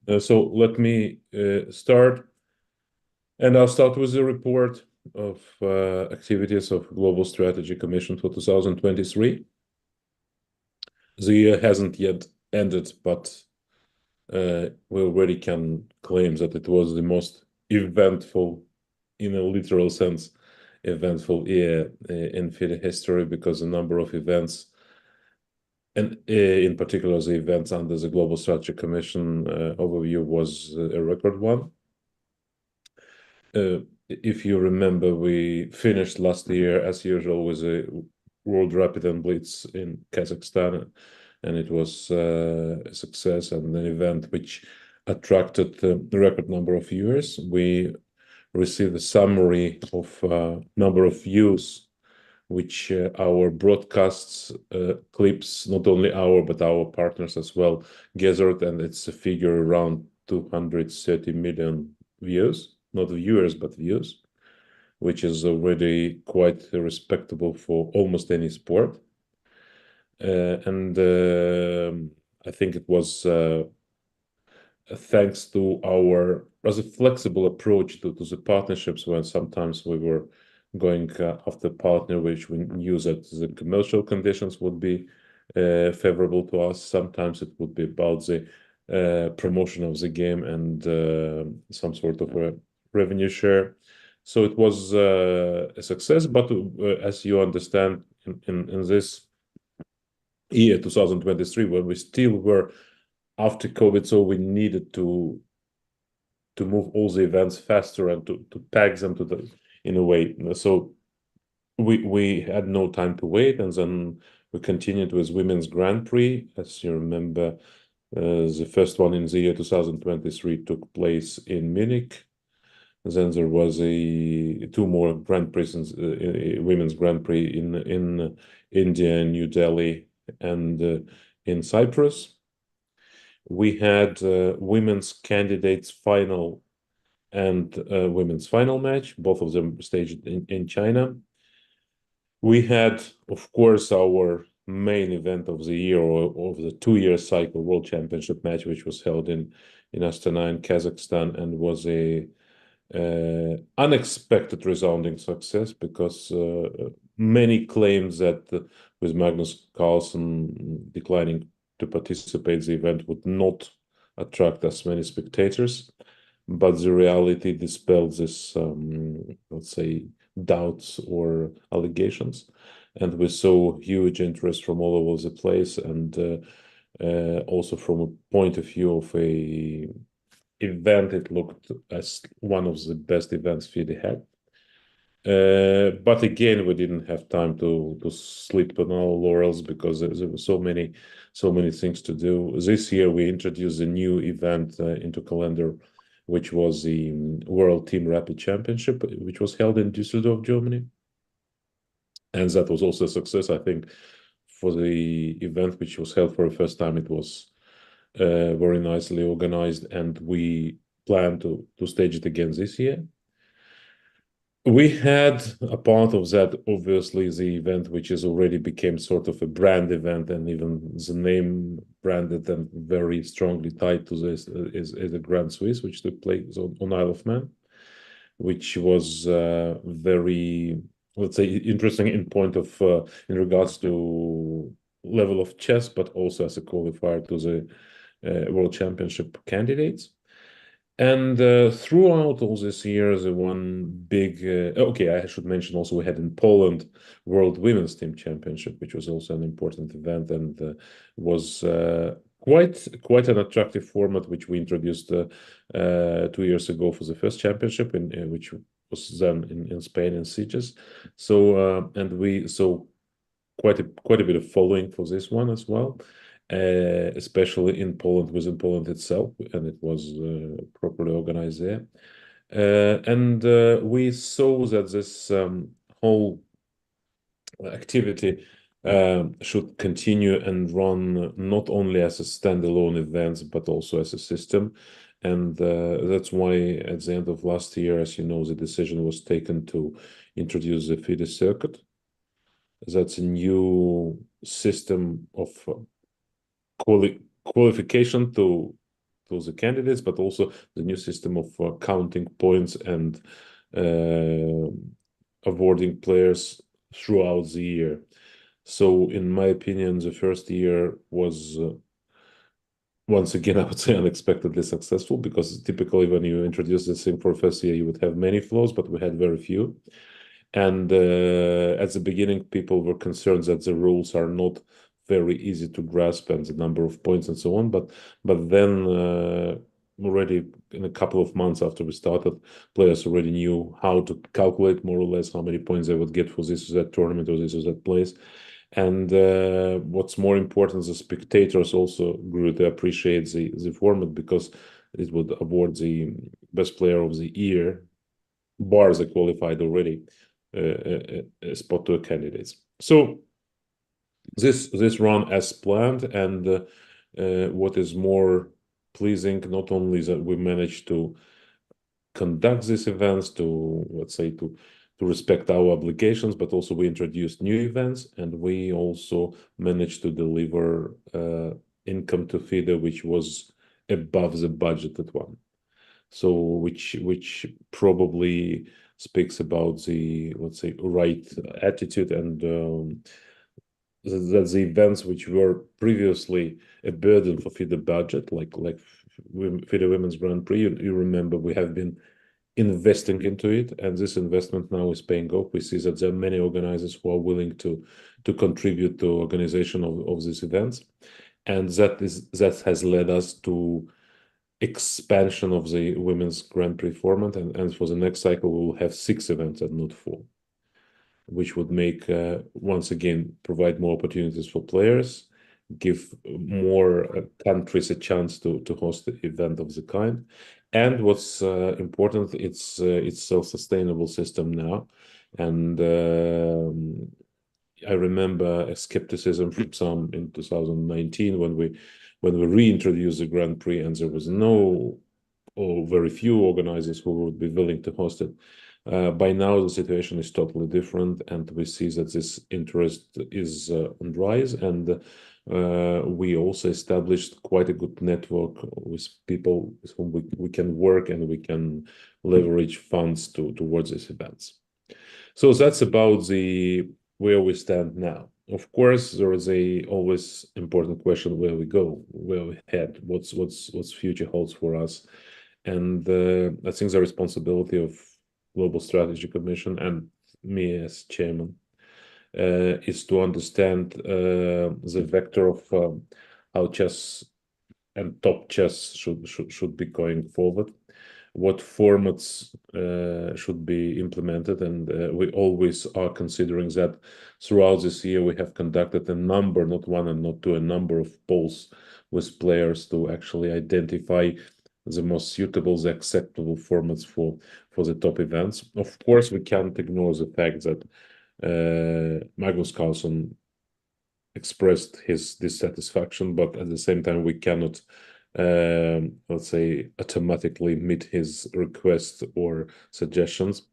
So let me start, and I'll start with the report of activities of Global Strategy Commission for 2023. The year hasn't yet ended, but we already can claim that it was the most eventful, in a literal sense, eventful year in FIDE history, because the number of events, and in particular the events under the Global Strategy Commission overview, was a record one. If you remember, we finished last year, as usual, with a World Rapid and Blitz in Kazakhstan, and it was a success and an event which attracted a record number of viewers. We received a summary of number of views which our broadcasts clips, not only our but our partners as well, gathered, and it's a figure around 230 million views, not viewers but views, which is already quite respectable for almost any sport. And I think it was thanks to our rather flexible approach to the partnerships, when sometimes we were going after partner which we knew that the commercial conditions would be favorable to us. Sometimes it would be about the promotion of the game and some sort of a revenue share. So it was a success, but as you understand, in this year 2023, when we still were after COVID, so we needed to move all the events faster and to pack them to the in a way. So we had no time to wait, and then we continued with Women's Grand Prix. As you remember, the first one in the year 2023 took place in Munich. Then there was two more Grand Prix, Women's Grand Prix in India, New Delhi, and in Cyprus. We had women's candidates final and women's final match, both of them staged in China. We had, of course, our main event of the year, or of the 2-year cycle, World Championship match, which was held in Astana in Kazakhstan, and was a unexpected resounding success, because many claims that with Magnus Carlsen declining to participate, the event would not attract as many spectators, but the reality dispelled this, let's say, doubts or allegations, and we saw huge interest from all over the place, and also from a point of view of a event, it looked as one of the best events FIDE had. But again, we didn't have time to sleep on our laurels, because there were so many things to do. This year we introduced a new event into calendar, which was the World Team Rapid Championship, which was held in Düsseldorf, Germany. And that was also a success. I think for the event which was held for the first time, it was very nicely organized, and we plan to stage it again this year. We had a part of that, obviously, the event which is already became sort of a brand event, and even the name branded and very strongly tied to this is the Grand Swiss, which took place on Isle of Man, which was very, let's say, interesting in point of in regards to level of chess, but also as a qualifier to the World Championship candidates. And throughout all these years, the one big okay, I should mention also we had in Poland World Women's Team Championship, which was also an important event, and was quite an attractive format, which we introduced 2 years ago for the first championship, in which was then in Spain in Sitges. So and we saw quite a bit of following for this one as well, especially in Poland, within Poland itself, and it was properly organized there. And we saw that this whole activity should continue and run not only as a standalone event, but also as a system. And that's why at the end of last year, as you know, the decision was taken to introduce the FIDE circuit. That's a new system of qualification to to the candidates, but also the new system of counting points and awarding players throughout the year. So, in my opinion, the first year was once again, I would say unexpectedly successful, because typically when you introduce this thing for first year, you would have many flaws, but we had very few. And at the beginning, people were concerned that the rules are not very easy to grasp and the number of points and so on. But then already in a couple of months after we started, players already knew how to calculate more or less how many points they would get for this or that tournament or this or that place. And what's more important, the spectators also grew to appreciate the format, because it would award the best player of the year, bar the qualified already spot to candidates. So this run as planned, and what is more pleasing, not only that we managed to conduct these events to, let's say, to respect our obligations, but also we introduced new events, and we also managed to deliver income to FIDE, which was above the budgeted one. So which probably speaks about the, let's say, right attitude, and that the events which were previously a burden for FIDE budget, like FIDE Women's Grand Prix, you remember we have been investing into it, and this investment now is paying off. We see that there are many organizers who are willing to contribute to organization of these events, and that has led us to expansion of the Women's Grand Prix format, and for the next cycle we will have 6 events and not 4, which would make once again provide more opportunities for players, give more countries a chance to host the event of the kind. And what's important, it's self-sustainable system now. And I remember a skepticism from some in 2019 when we reintroduced the Grand Prix, and there was no or very few organizers who would be willing to host it. By now, the situation is totally different, and we see that this interest is on rise, and we also established quite a good network with people with whom we can work, and we can leverage funds towards these events. So that's about the where we stand now. Of course, there is a always important question: where we go, where we head, what's future holds for us. And I think the responsibility of Global Strategy Commission and me as chairman is to understand the vector of how chess and top chess should be going forward, what formats should be implemented, and we always are considering that. Throughout this year, we have conducted a number, not one and not two, a number of polls with players to actually identify the most suitable, the acceptable formats for the top events. Of course, we can't ignore the fact that Magnus Carlsen expressed his dissatisfaction, but at the same time, we cannot, let's say, automatically meet his requests or suggestions.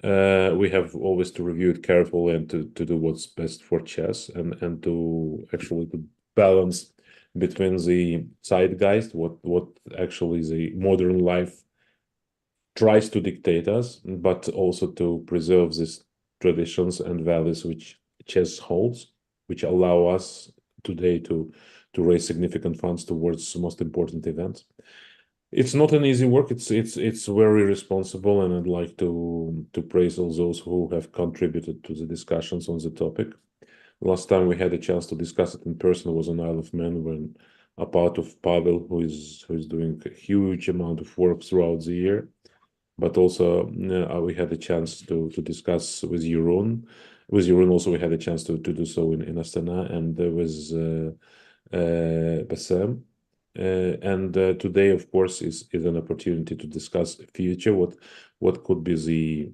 We have always to review it carefully and to do what's best for chess, and to actually to balance between the zeitgeist, what actually the modern life tries to dictate us, but also to preserve these traditions and values which chess holds, which allow us today to raise significant funds towards the most important events. It's not an easy work. It's very responsible, and I'd like to praise all those who have contributed to the discussions on the topic. Last time we had a chance to discuss it in person was on Isle of Man, when a part of Pavel, who is doing a huge amount of work throughout the year, but also we had a chance to discuss with Jeroen. With Jeroen also we had a chance to do so in Astana, and there was Bassem. And today, of course, is an opportunity to discuss future, what could be the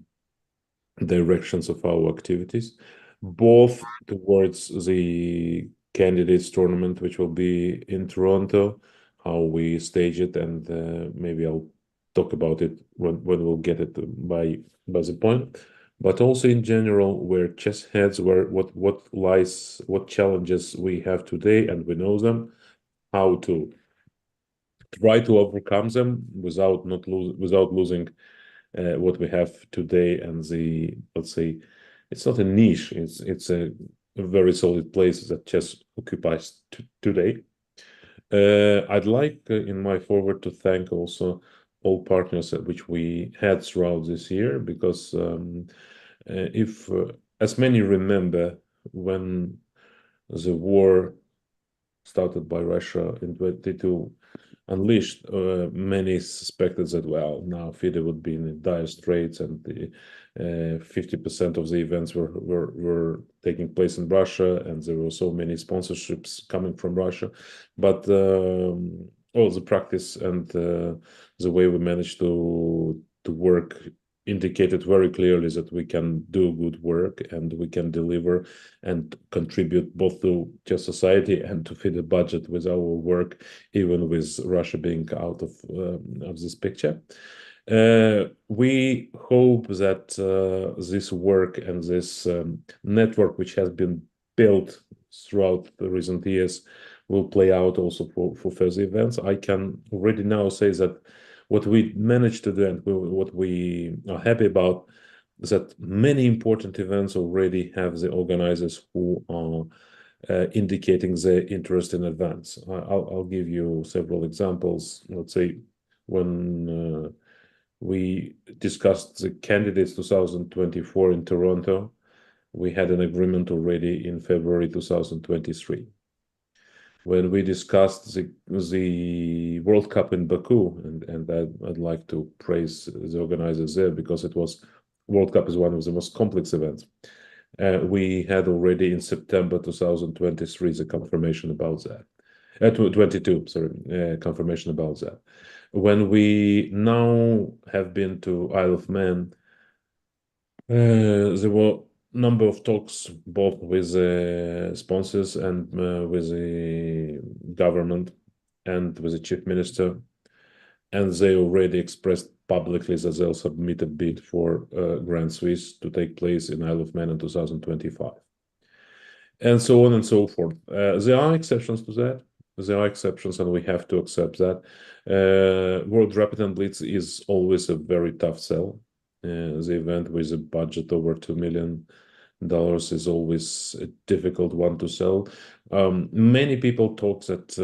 directions of our activities, both towards the candidates tournament, which will be in Toronto, how we stage it, and maybe I'll talk about it when we'll get it by the point, but also in general, where chess heads, what challenges we have today, and we know them, how to try to overcome them without losing what we have today, and the, let's say, it's not a niche, it's a very solid place that chess occupies today. I'd like in my forward to thank also all partners which we had throughout this year, because if as many remember, when the war started by Russia in 22 unleashed, many suspected that, well, now FIDE would be in dire straits, and the 50% of the events were taking place in Russia, and there were so many sponsorships coming from Russia. But all the practice and the way we managed to work indicated very clearly that we can do good work, and we can deliver and contribute both to just society and to feed the budget with our work, even with Russia being out of this picture. We hope that this work and this network, which has been built throughout the recent years, will play out also for further events. I can already now say that what we managed to do and what we are happy about is that many important events already have the organizers who are indicating their interest in advance. I'll give you several examples. Let's say when we discussed the candidates 2024 in Toronto, we had an agreement already in February 2023. When we discussed the World Cup in Baku, and I'd like to praise the organizers there, because World Cup is one of the most complex events. We had already in September 2023 the confirmation about that. 22, sorry, confirmation about that. When we now have been to Isle of Man, there were number of talks both with sponsors and with the government and with the chief minister, and they already expressed publicly that they'll submit a bid for Grand Swiss to take place in Isle of Man in 2025, and so on and so forth. There are exceptions to that. There are exceptions, and we have to accept that. World Rapid and Blitz is always a very tough sell. The event with a budget over $2 million is always a difficult one to sell. Many people talk that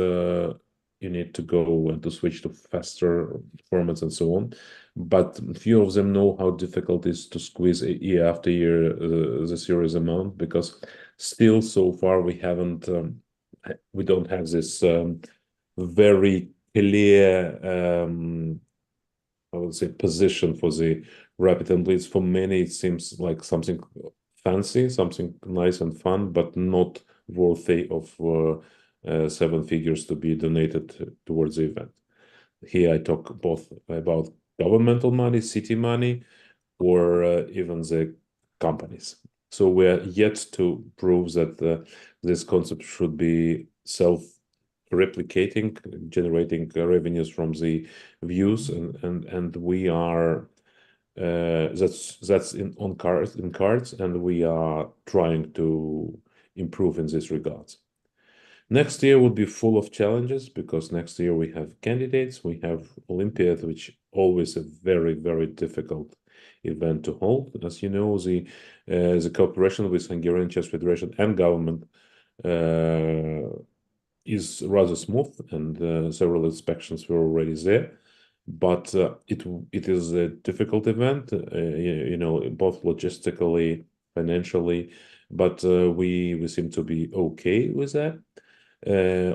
you need to go and to switch to faster formats and so on, but few of them know how difficult it is to squeeze year after year the series amount, because still so far we don't have this very clear I would say position for the Rapid and Blitz. For many, it seems like something fancy, something nice and fun, but not worthy of 7 figures to be donated towards the event. Here I talk both about governmental money, city money, or even the companies. So we're yet to prove that this concept should be self-replicating, generating revenues from the views, and we are that's in cards, and we are trying to improve in this regards. Next year will be full of challenges, because next year we have candidates, we have Olympiad, which always a very, very difficult event to hold. As you know, the cooperation with Hungarian Chess Federation and government is rather smooth, and several inspections were already there. But it is a difficult event, both logistically, financially, but we seem to be okay with that.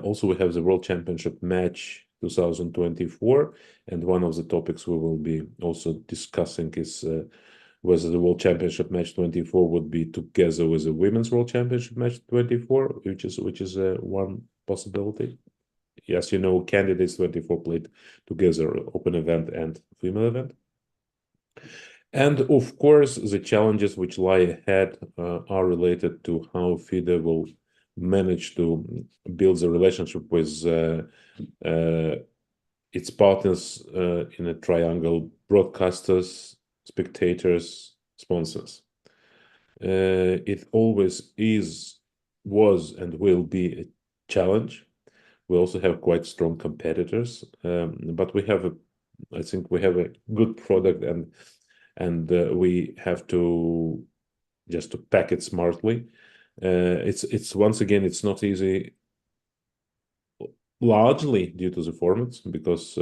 Also, we have the World Championship match 2024, and one of the topics we will be also discussing is whether the World Championship match 24 would be together with the Women's World Championship match 24, which is one possibility. Yes, candidates 24 played together, open event and female event. And of course, the challenges which lie ahead are related to how FIDE will manage to build the relationship with its partners in a triangle: broadcasters, spectators, sponsors. It always was, and will be a challenge, We also have quite strong competitors, but I think we have a good product, and we have to just to pack it smartly. It's once again, it's not easy, largely due to the formats, because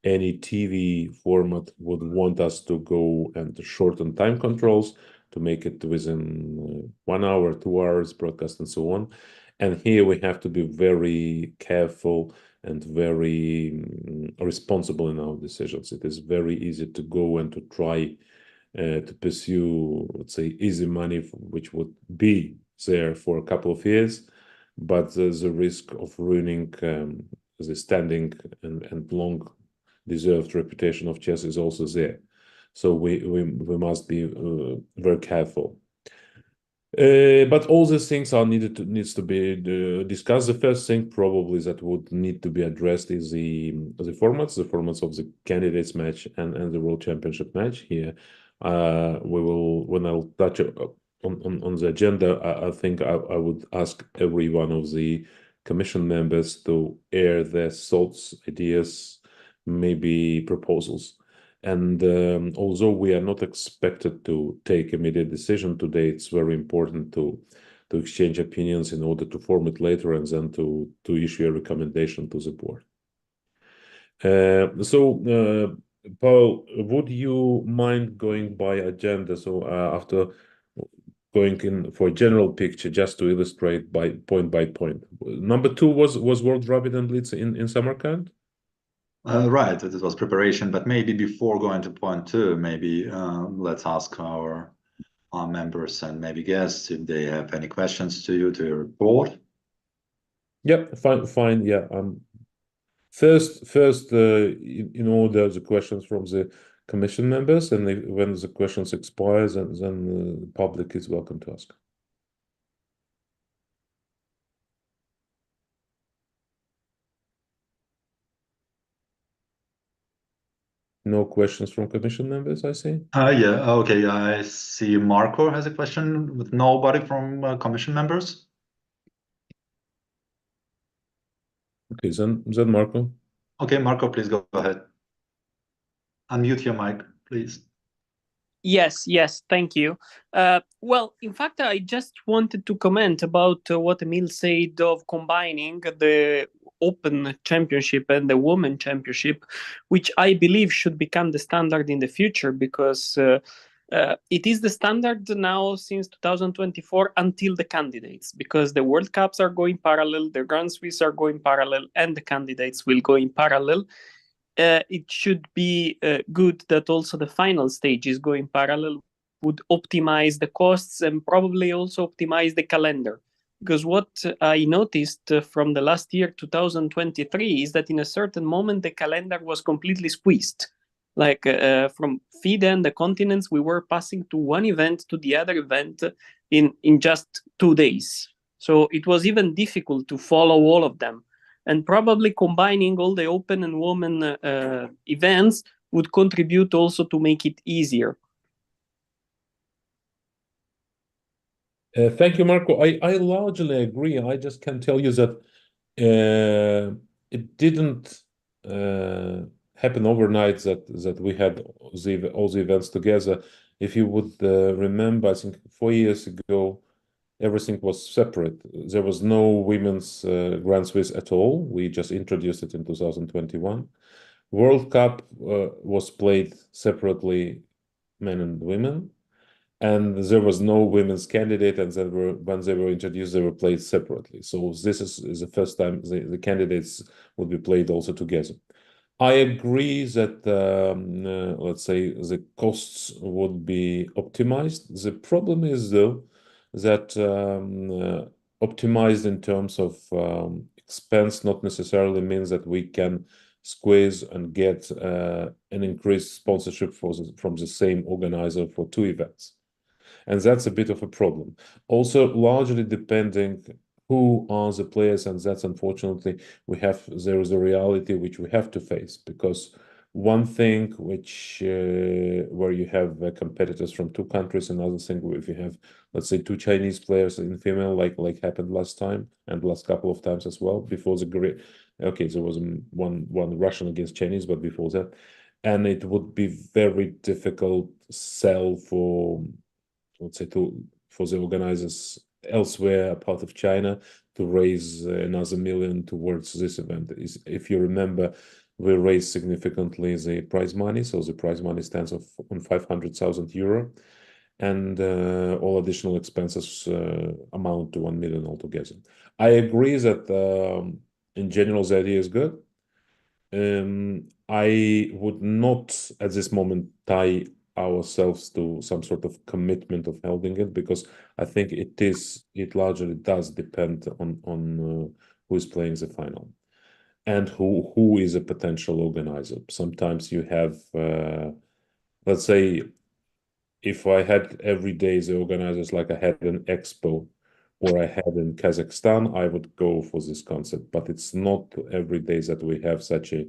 any TV format would want us to go and shorten time controls to make it within 1 hour, 2 hours broadcast and so on. And here we have to be very careful and very responsible in our decisions. It is very easy to go and to try to pursue, let's say, easy money, which would be there for a couple of years, but there's a risk of ruining the standing and long deserved reputation of chess is also there. So we must be very careful. But all these things are needs to be discussed. The first thing probably that would need to be addressed is the formats of the candidates match and the World Championship match. Here, when I'll touch on the agenda, I think I would ask every one of the commission members to air their thoughts, ideas, maybe proposals. And although we are not expected to take immediate decision today, it's very important to exchange opinions in order to form it later and then to issue a recommendation to the board. Paul, would you mind going by agenda? So after going in for a general picture, just to illustrate by point. Number 2 was World Rapid and Blitz in Samarkand? Right, this was preparation, but maybe before going to point 2, maybe let's ask our members and maybe guests if they have any questions to you, to your report. Yep, fine. Yeah. First, in order the questions from the commission members, and when the questions expires, and then the public is welcome to ask. No questions from commission members, I see. Yeah, okay. I see Marco has a question with nobody from commission members. Okay, then Marco. Okay, Marco, please go ahead. Unmute your mic, please. Yes, thank you. Well, in fact, I just wanted to comment about what Emil said of combining the Open Championship and the Women Championship, which I believe should become the standard in the future, because it is the standard now since 2024 until the candidates, because the World Cups are going parallel, the Grand Swiss are going parallel, and the candidates will go in parallel. It should be good that also the final stage is going parallel, would optimize the costs and probably also optimize the calendar. Because what I noticed from the last year, 2023, is that in a certain moment, the calendar was completely squeezed. Like from FIDE and the continents, we were passing to one event to the other event in just 2 days. So it was even difficult to follow all of them. And probably combining all the open and women events would contribute also to make it easier. Thank you, Marco. I largely agree. I just can tell you that it didn't happen overnight that we had all the events together. If you would remember, I think 4 years ago, everything was separate. There was no women's Grand Swiss at all. We just introduced it in 2021. World Cup was played separately, men and women, and there was no women's candidate. And then when they were introduced, they were played separately. So this is the first time the candidates would be played also together. I agree that let's say the costs would be optimized. The problem is though that optimized in terms of expense not necessarily means that we can squeeze and get an increased sponsorship from the same organizer for 2 events. And that's a bit of a problem. Also, largely depending who are the players, and that's unfortunately there is a reality which we have to face, because one thing which where you have competitors from two countries. Another thing if you have, let's say, two Chinese players in female, like happened last time and last couple of times as well. Before the great, okay, there was one Russian against Chinese, but before that, and it would be very difficult sell for, let's say, for the organizers elsewhere, apart of China, to raise another million towards this event. If you remember, we raised significantly the prize money, so the prize money stands on 500,000 euro, and all additional expenses amount to 1 million altogether. I agree that in general the idea is good. I would not at this moment tie ourselves to some sort of commitment of holding it, because I think it largely does depend on who is playing the final and who is a potential organizer. Sometimes you have, let's say, if I had every day the organizers like I had an expo or I had in Kazakhstan, I would go for this concept. But it's not every day that we have such a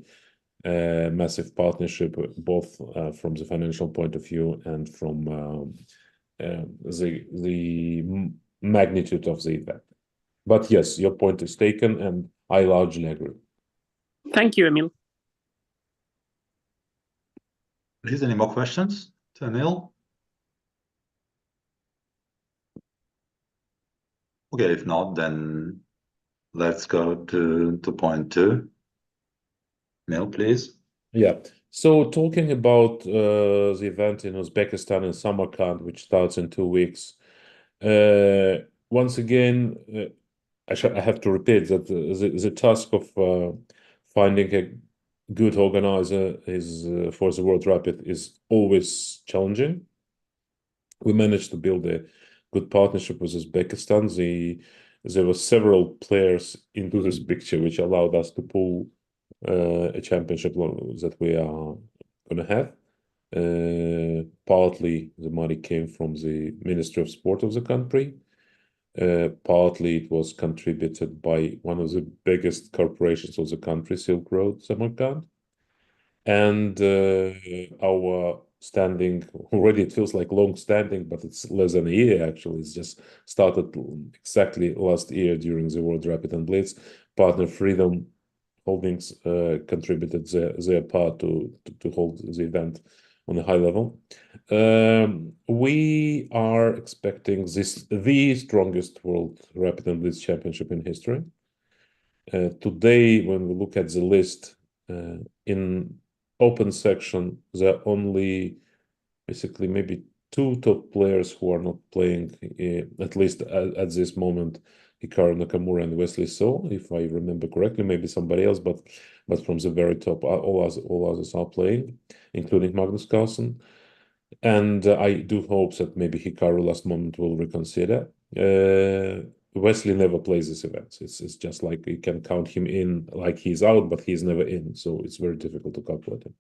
massive partnership, both from the financial point of view and from the magnitude of the event. But yes, your point is taken, and I largely agree. Thank you, Emil. Please, any more questions to Emil? Okay, if not, then let's go to point 2. Emil, please. Yeah. So talking about the event in Uzbekistan in Samarkand, which starts in 2 weeks. Once again, I have to repeat that the task of finding a good organizer is for the World Rapid is always challenging. We managed to build a good partnership with Uzbekistan. There were several players into this picture, which allowed us to pull a championship that we are going to have. Partly the money came from the Ministry of Sport of the country. Partly it was contributed by one of the biggest corporations of the country, Silk Road Samarkand. And our standing already, it feels like long standing, but it's less than a year actually. It's just started exactly last year during the World Rapid and Blitz. Partner Freedom Holdings contributed their part to hold the event on a high level. We are expecting the strongest World Rapid and Blitz Championship in history. Today, when we look at the list, in open section, there are only basically maybe 2 top players who are not playing, at least at this moment, Hikaru Nakamura and Wesley So, if I remember correctly, maybe somebody else, but from the very top, all others are playing, including Magnus Carlsen. And I do hope that maybe Hikaru last moment will reconsider. Wesley never plays these events. It's just like you can count him in like he's out, but he's never in. So it's very difficult to calculate him.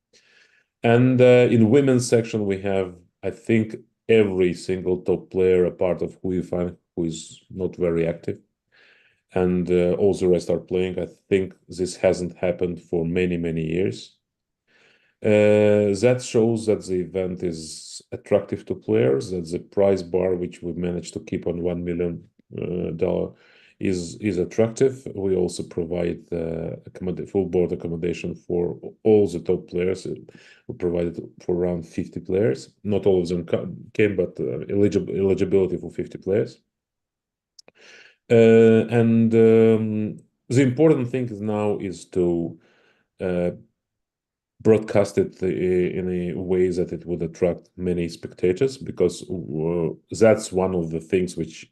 And in women's section, we have, I think, every single top player, a part of Huifan, who is not very active. And all the rest are playing. I think this hasn't happened for many, many years. That shows that the event is attractive to players, that the prize bar, which we managed to keep on $1 million, is attractive. We also provide full board accommodation for all the top players. We provided for around 50 players. Not all of them came, but eligibility for 50 players. And the important thing now is to broadcast it in a way that it would attract many spectators, because that's one of the things which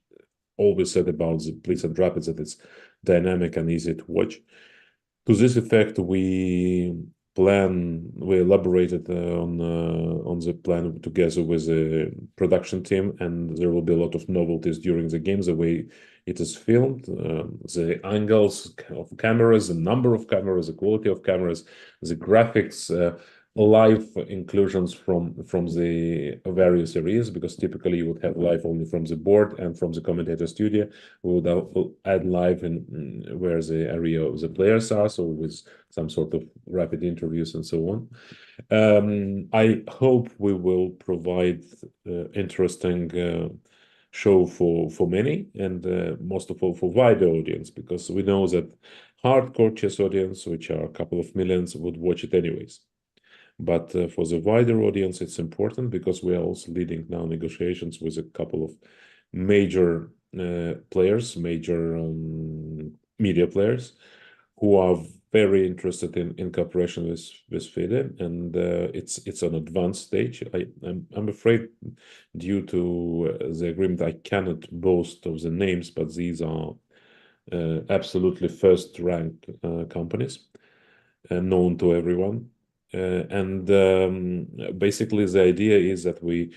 always said about the Blitz and Rapids, that it's dynamic and easy to watch. To this effect, we elaborated on the plan together with the production team, and there will be a lot of novelties during the games, the way it is filmed, the angles of cameras, the number of cameras, the quality of cameras, the graphics, live inclusions from the various areas, because typically you would have live only from the board and from the commentator studio. We would add live in where the area of the players are, so with some sort of rapid interviews and so on. I hope we will provide interesting show for many, and most of all for wider audience, because we know that hardcore chess audience, which are a couple of millions, would watch it anyways. But for the wider audience, it's important because we are also leading now negotiations with a couple of major players, major media players, who are very interested in cooperation with FIDE, and it's an advanced stage. I'm afraid, due to the agreement, I cannot boast of the names, but these are absolutely first-ranked companies, known to everyone. And basically, the idea is that we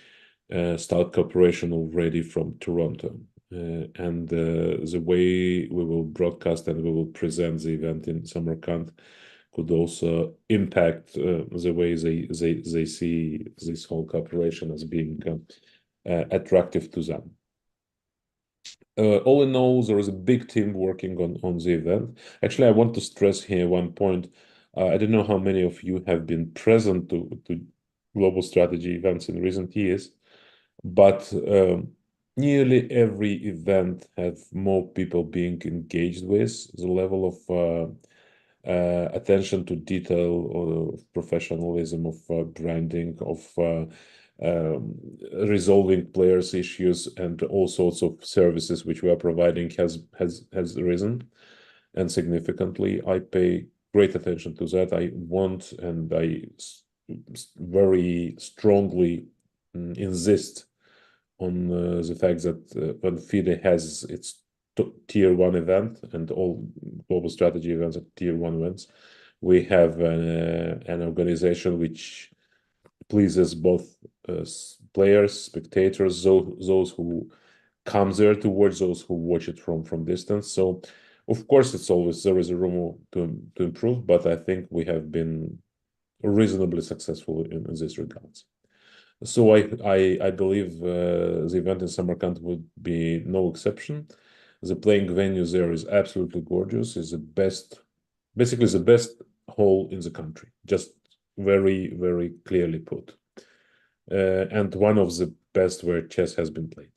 start cooperation already from Toronto. And the way we will broadcast and we will present the event in Samarkand could also impact the way they see this whole cooperation as being attractive to them. All in all, there is a big team working on the event. Actually, I want to stress here one point. I don't know how many of you have been present to global strategy events in recent years, but nearly every event have more people being engaged with. The level of attention to detail, or professionalism, of branding, of resolving players' issues, and all sorts of services which we are providing has risen, and significantly. I pay great attention to that. I want, and I very strongly insist on the fact that when FIDE has its tier 1 event, and all global strategy events are tier 1 events, we have an organization which pleases both players, spectators, those who come there to watch, those who watch it from distance. So of course there is a room to improve, but I think we have been reasonably successful in this regards. So I believe the event in Samarkand would be no exception. The playing venue there is absolutely gorgeous. It's basically the best hall in the country, just very, very clearly put. And one of the best where chess has been played.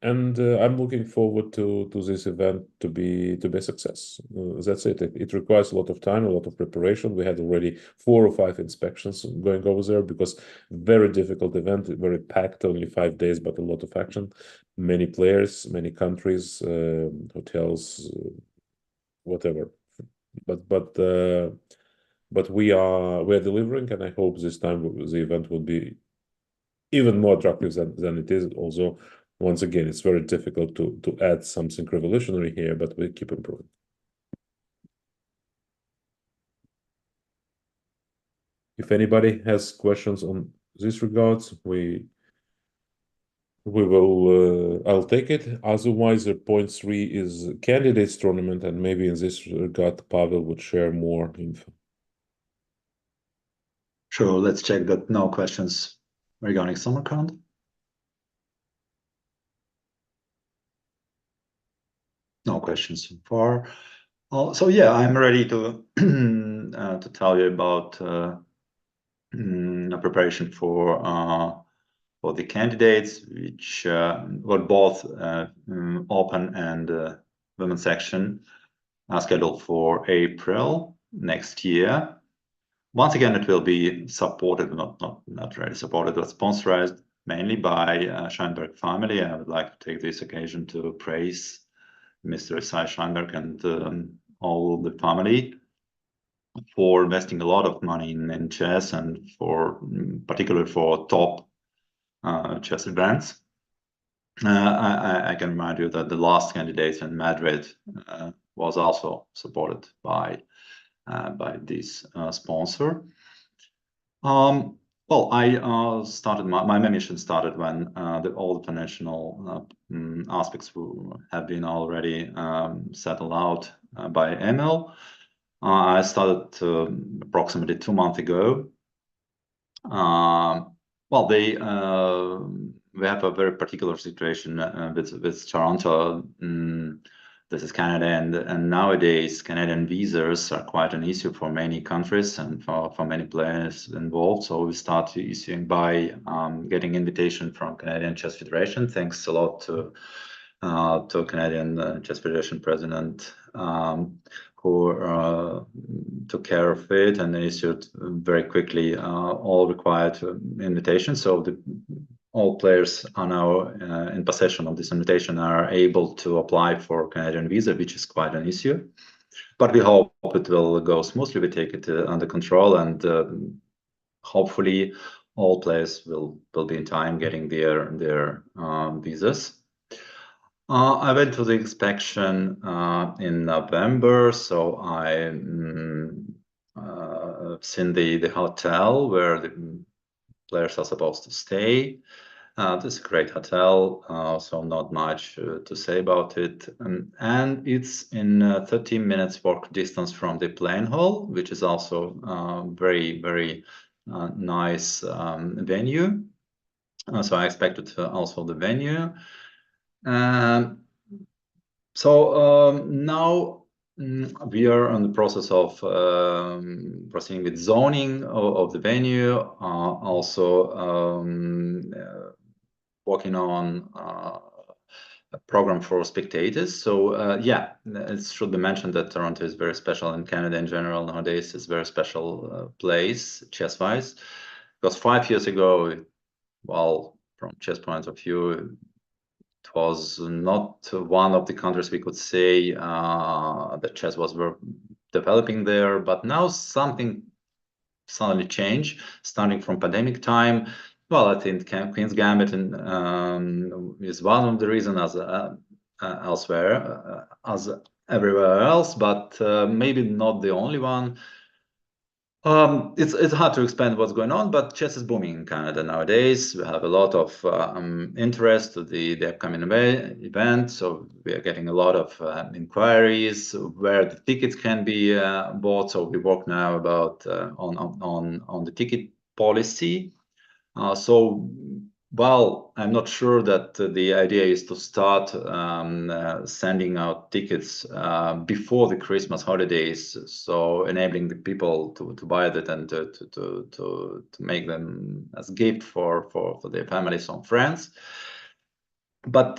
And I'm looking forward to this event to be a success. That's it. It requires a lot of time, a lot of preparation. We had already 4 or 5 inspections going over there, because very difficult event, very packed, only 5 days, but a lot of action, many players, many countries, hotels, whatever. But we are delivering, and I hope this time the event will be even more attractive than it is. Also, once again, it's very difficult to add something revolutionary here, but we keep improving. If anybody has questions on this regards, I'll take it. Otherwise, the point 3 is candidates tournament, and maybe in this regard, Pavel would share more info. Sure, let's check that no questions regarding Samarkand. No questions so far. So yeah, I'm ready to to tell you about preparation for the candidates, which were both open and women's section are scheduled for April next year. Once again, it will be supported, not really supported, but sponsored mainly by Scheinberg family. I would like to take this occasion to praise Mr. Isai Scheinberg and all the family for investing a lot of money in chess, and particularly for top chess events. I can remind you that the last candidate in Madrid was also supported by this sponsor. Well, I started my mission started when all the financial aspects have been already settled out by Emil. I started approximately 2 months ago. Well, we have a very particular situation with Toronto. This is Canada, and nowadays Canadian visas are quite an issue for many countries and for many players involved. So we start issuing by getting invitation from Canadian Chess Federation. Thanks a lot to Canadian Chess Federation president, who took care of it and issued very quickly all required invitations. So all players are now in possession of this invitation, are able to apply for Canadian visa, which is quite an issue. But we hope it will go smoothly. We take it under control, and hopefully all players will be in time getting their visas. I went to the inspection in November, so I seen the hotel where the players are supposed to stay. This is a great hotel, so not much to say about it. And it's in 13 minutes walk distance from the playing hall, which is also very, very nice venue. So I expected also the venue. So now we are in the process of proceeding with zoning of the venue, also working on a program for spectators. So yeah, it should be mentioned that Toronto is very special, and Canada in general nowadays is a very special place chess-wise, because 5 years ago, well, from chess point of view, it was not one of the countries we could say that chess was developing there, but now something suddenly changed, starting from pandemic time. Well, I think Queen's Gambit is one of the reasons, as elsewhere, as everywhere else, but maybe not the only one. It's hard to explain what's going on, but chess is booming in Canada nowadays. We have a lot of interest to the upcoming event, so we are getting a lot of inquiries where the tickets can be bought. So we work now about on the ticket policy. So, well, I'm not sure that the idea is to start sending out tickets before the Christmas holidays, so enabling the people to buy that and to make them as gift for their families and friends. But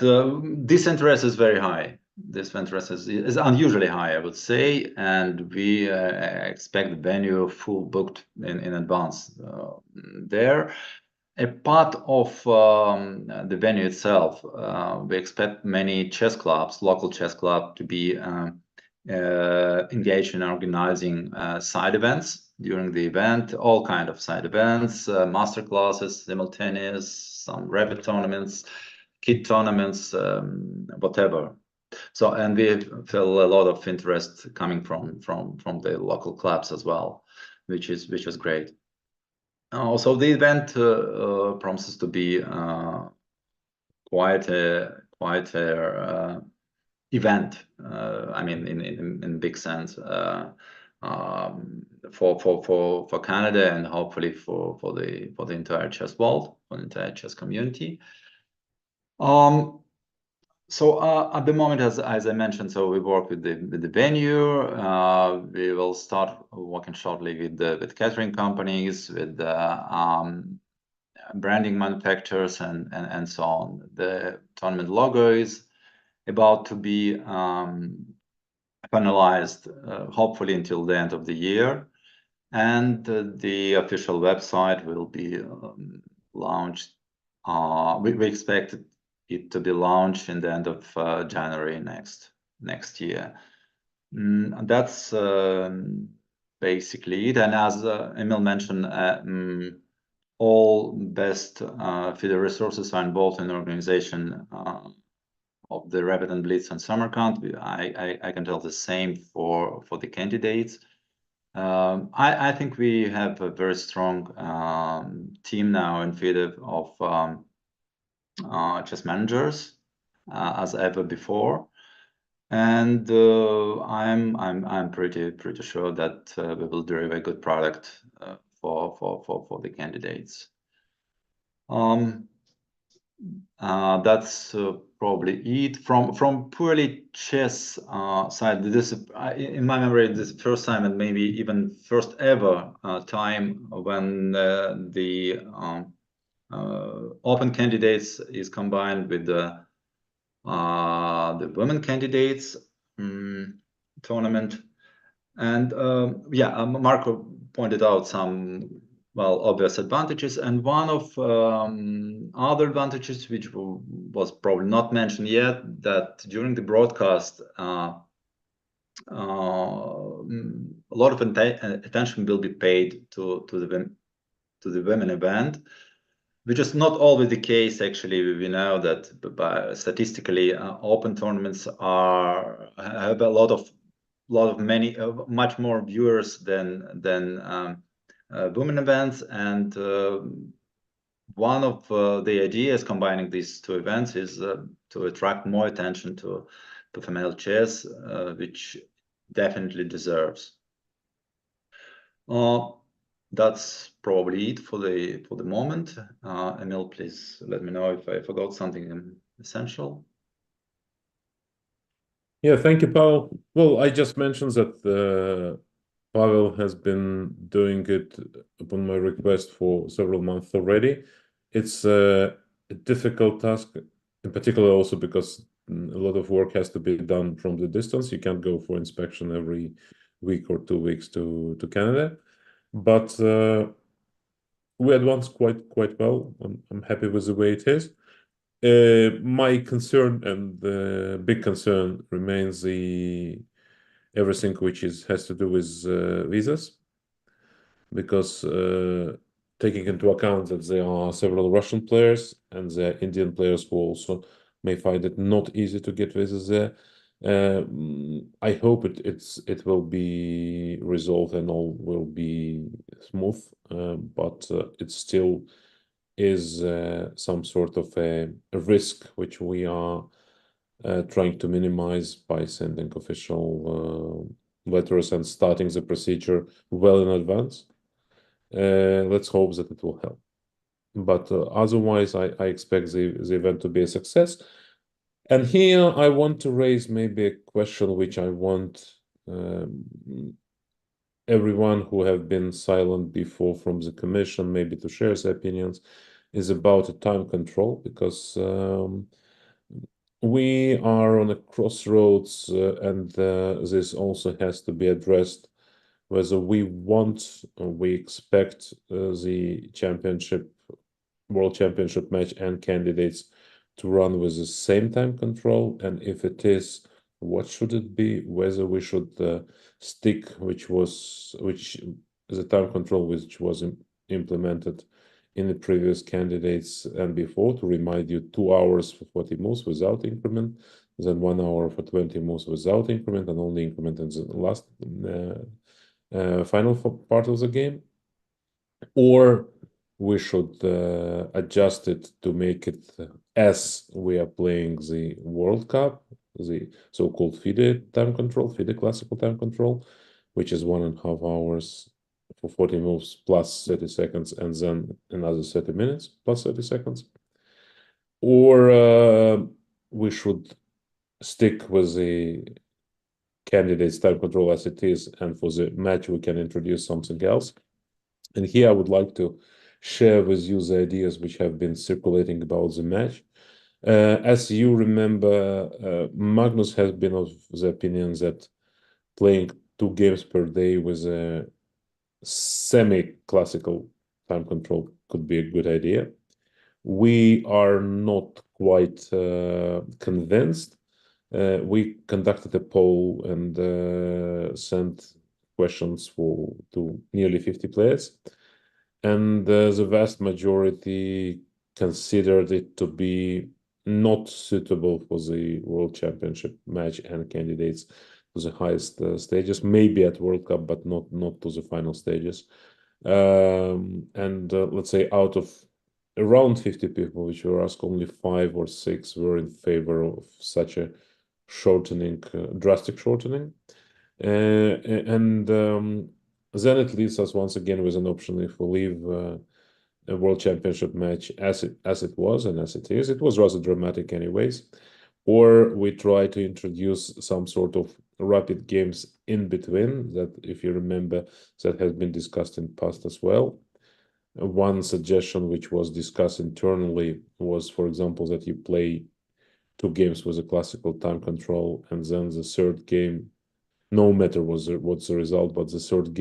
this interest is very high. This interest is unusually high, I would say, and we expect the venue full booked in advance there. A part of the venue itself, we expect many chess clubs, local chess clubs, to be engaged in organizing side events during the event, all kind of side events, master classes, simultaneous, some rabbit tournaments, kid tournaments, whatever. So, and we feel a lot of interest coming from the local clubs as well, which is great. So the event promises to be quite a event. I mean, in big sense, for Canada, and hopefully for the entire chess world, for the entire chess community. So at the moment, as I mentioned, so we work with the venue. We will start working shortly with catering companies, with branding manufacturers, and so on. The tournament logo is about to be finalized, hopefully until the end of the year, and the official website will be launched. We expect it to be launched in the end of January next year. That's basically it. And as Emil mentioned, all best FIDE resources are involved in the organization of the Rapid and Blitz and Samarkand. I can tell the same for the candidates. I think we have a very strong team now in FIDE of chess managers as ever before. And I'm pretty sure that we will deliver a good product for the candidates. That's probably it. From purely chess side, this in my memory, this is the first time and maybe even first ever time when the open candidates is combined with the women candidates tournament. And yeah, Marco pointed out some obvious advantages, and one of other advantages which was probably not mentioned yet, that during the broadcast a lot of attention will be paid to the women event, which is not always the case. Actually, we know that statistically open tournaments have a lot of much more viewers than women events. And one of the ideas combining these two events is to attract more attention to female chess, which definitely deserves. That's probably it for the moment. Emil, please let me know if I forgot something essential. Yeah, thank you, Pavel. Well, I just mentioned that Pavel has been doing it upon my request for several months already. It's a difficult task, in particular also because a lot of work has to be done from the distance. You can't go for inspection every week or 2 weeks to Canada. But we advanced quite well. I'm happy with the way it is. My concern and the big concern remains everything which has to do with visas, because taking into account that there are several Russian players and there are Indian players who also may find it not easy to get visas there. I hope it will be resolved and all will be smooth, but it still is some sort of a risk which we are trying to minimize by sending official letters and starting the procedure well in advance. Let's hope that it will help. But otherwise, I expect the event to be a success. And here I want to raise maybe a question which I want everyone who have been silent before from the commission maybe to share their opinions, is about a time control, because we are on a crossroads, and this also has to be addressed, whether we expect the world championship match and candidates to run with the same time control, and if it is, what should it be? Whether we should stick the time control which was implemented in the previous candidates and before, to remind you, 2 hours for 40 moves without increment, then 1 hour for 20 moves without increment, and only increment in the last final part of the game. Or we should adjust it to make it as we are playing the World Cup, the so-called FIDE time control, FIDE classical time control, which is 1.5 hours for 40 moves plus 30 seconds, and then another 30 minutes plus 30 seconds. Or we should stick with the candidates time control as it is, and for the match we can introduce something else. And here I would like to share with you the ideas which have been circulating about the match. As you remember, Magnus has been of the opinion that playing 2 games per day with a semi-classical time control could be a good idea. We are not quite convinced. We conducted a poll and sent questions to nearly 50 players, and the vast majority considered it to be not suitable for the World Championship match and candidates to the highest stages, maybe at World Cup, but not to the final stages. And let's say out of around 50 people which were asked, only 5 or 6 were in favor of such a shortening, drastic shortening. And then it leaves us once again with an option if we leave a World Championship match as it was and as it is. It was rather dramatic anyways. Or we try to introduce some sort of rapid games in between that, if you remember, that has been discussed in past as well. One suggestion which was discussed internally was, for example, that you play 2 games with a classical time control, and then the third game, no matter what's the result, but the third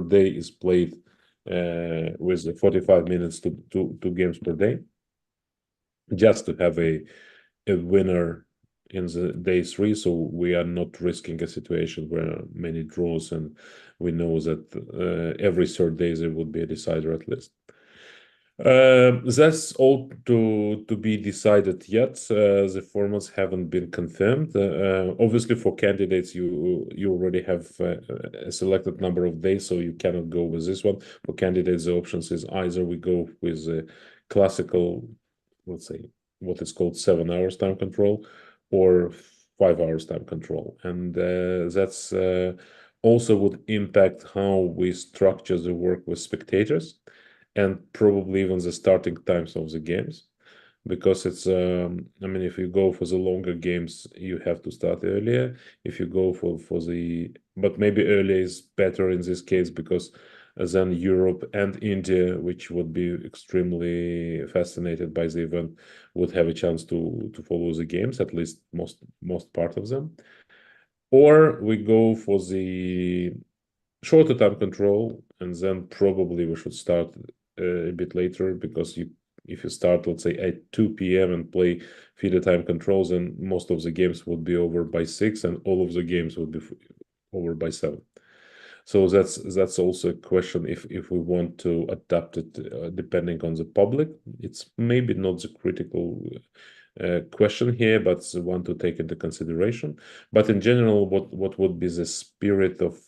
day is played with the 45 minutes to 2 games per day, just to have a winner in the day 3, so we are not risking a situation where many draws, and we know that every third day there would be a decider at least. That's all to be decided yet. The formats haven't been confirmed. Obviously, for candidates, you already have a selected number of days, so you cannot go with this one. For candidates, the options is either we go with a classical, let's say, what is called 7 hours time control, or 5 hours time control, and that's also would impact how we structure the work with spectators, and probably even the starting times of the games, because it's I mean, if you go for the longer games, you have to start earlier. If you go for the, but maybe earlier is better in this case, because then Europe and India, which would be extremely fascinated by the event, would have a chance to follow the games, at least most part of them. Or we go for the shorter time control, and then probably we should start a bit later, because if you start, let's say, at 2 p.m. and play FIDE time controls, then most of the games would be over by 6, and all of the games would be over by 7. So that's also a question if we want to adapt it depending on the public. It's maybe not the critical question here, but one to take into consideration. But in general, what would be the spirit of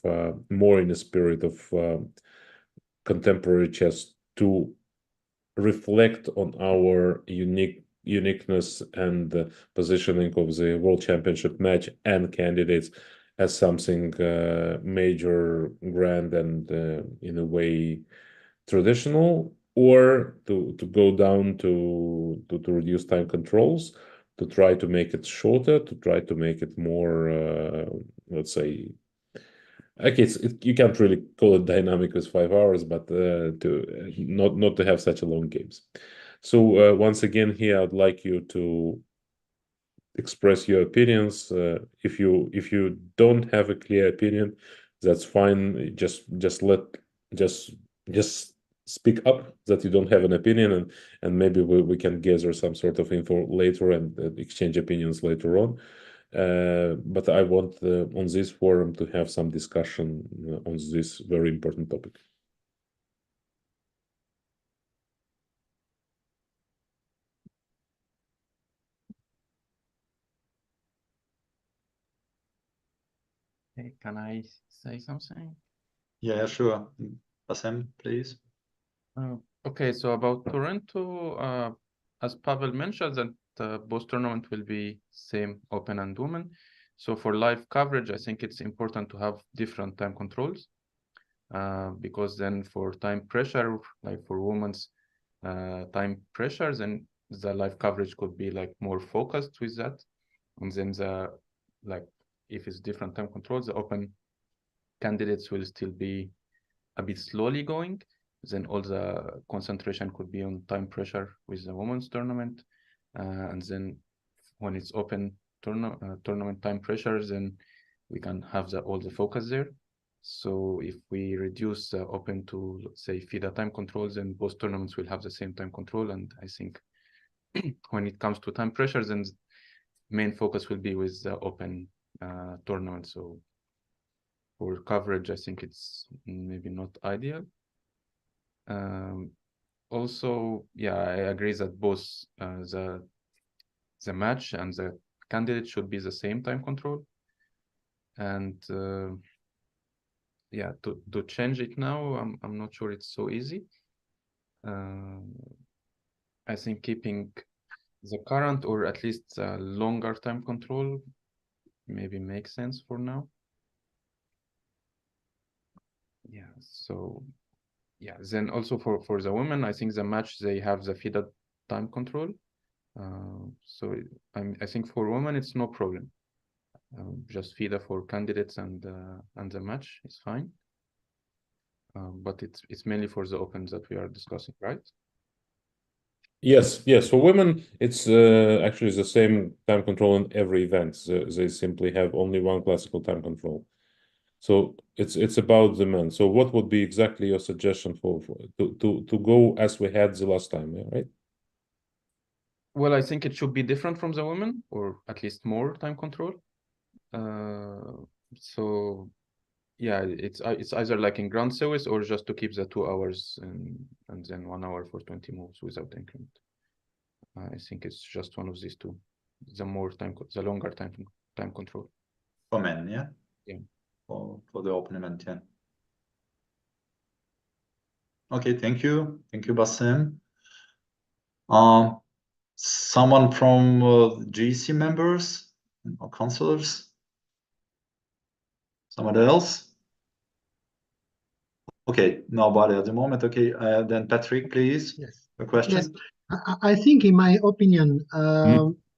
more in the spirit of contemporary chess, to reflect on our uniqueness and positioning of the World Championship match and candidates as something major, grand, and in a way traditional, or to go down to reduce time controls, to try to make it shorter, to try to make it more, let's say, okay, you can't really call it dynamic with 5 hours, but to not to have such a long games. So once again, here I'd like you to express your opinions. If you don't have a clear opinion, that's fine. Just speak up that you don't have an opinion, and maybe we can gather some sort of info later and exchange opinions later on. But I want on this forum to have some discussion on this very important topic. Hey, can I say something? Yeah, sure. Bassem, please. Okay, so about Toronto, as Pavel mentioned, that both tournament will be same open and women. So for live coverage, I think it's important to have different time controls, because then for time pressure, like for women's time pressures, then the live coverage could be like more focused with that. And then if it's different time controls, the open candidates will still be a bit slowly going. Then all the concentration could be on time pressure with the women's tournament. And then when it's open tournament time pressures, then we can have all the focus there. So if we reduce open to, let's say, FIDE time controls, then both tournaments will have the same time control. And I think when it comes to time pressures, then main focus will be with the open tournament. So for coverage, I think it's maybe not ideal. Also, yeah, I agree that both the match and the candidate should be the same time control. And yeah, to change it now, I'm not sure it's so easy. I think keeping the current, or at least longer time control, maybe make sense for now. Yeah, so yeah, then also for the women, I think the match, they have the FIDE time control. So I think for women it's no problem. Just FIDE for candidates and the match is fine. But it's mainly for the opens that we are discussing, right? Yes, yes. For women, it's actually the same time control in every event. They simply have only one classical time control. So it's about the men. So what would be exactly your suggestion to go as we had the last time, right? Well, I think it should be different from the women, or at least more time control. So yeah, it's either like in ground series or just to keep the 2 hours and then 1 hour for 20 moves without increment. I think it's just one of these two. The longer time control. For men, yeah? Yeah. For the open event, yeah. Okay, thank you. Thank you, Basim. Someone from GC members or counselors? Someone else? Okay, nobody at the moment. Okay, then Patrick, please. Yes. A question? Yes. I think, in my opinion,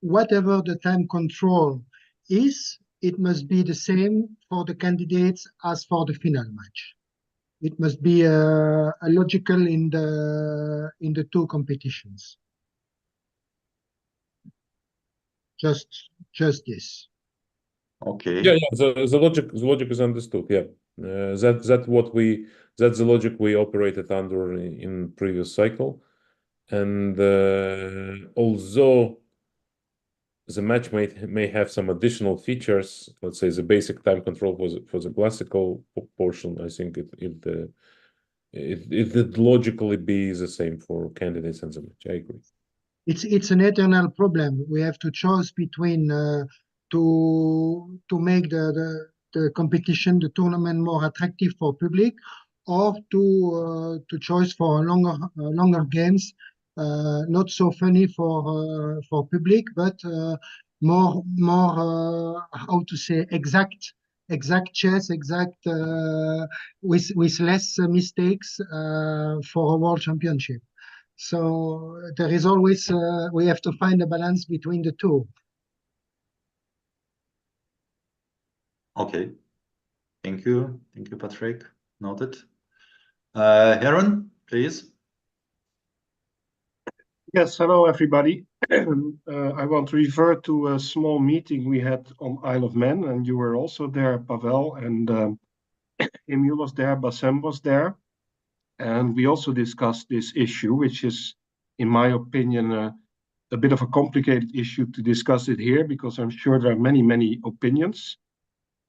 whatever the time control is, it must be the same for the candidates as for the final match. It must be a logical in the two competitions. Just this. Okay. Yeah, the logic is understood. Yeah, that's the logic we operated under in previous cycle, and although the match may have some additional features, let's say the basic time control for the classical portion, I think it would logically be the same for candidates and the match. I agree. It's an eternal problem. We have to choose between to make the competition, the tournament more attractive for public, or to choose for longer games, not so funny for public, but more how to say exact chess, with less mistakes for a world championship. So there is always, we have to find a balance between the two. Okay. Thank you. Thank you, Patrick. Noted. Heron, please. Yes, hello, everybody. I want to refer to a small meeting we had on Isle of Man, and you were also there, Pavel, and Emil was there, Bassem was there. And we also discussed this issue, which is, in my opinion, a bit of a complicated issue to discuss it here, because I'm sure there are many, many opinions.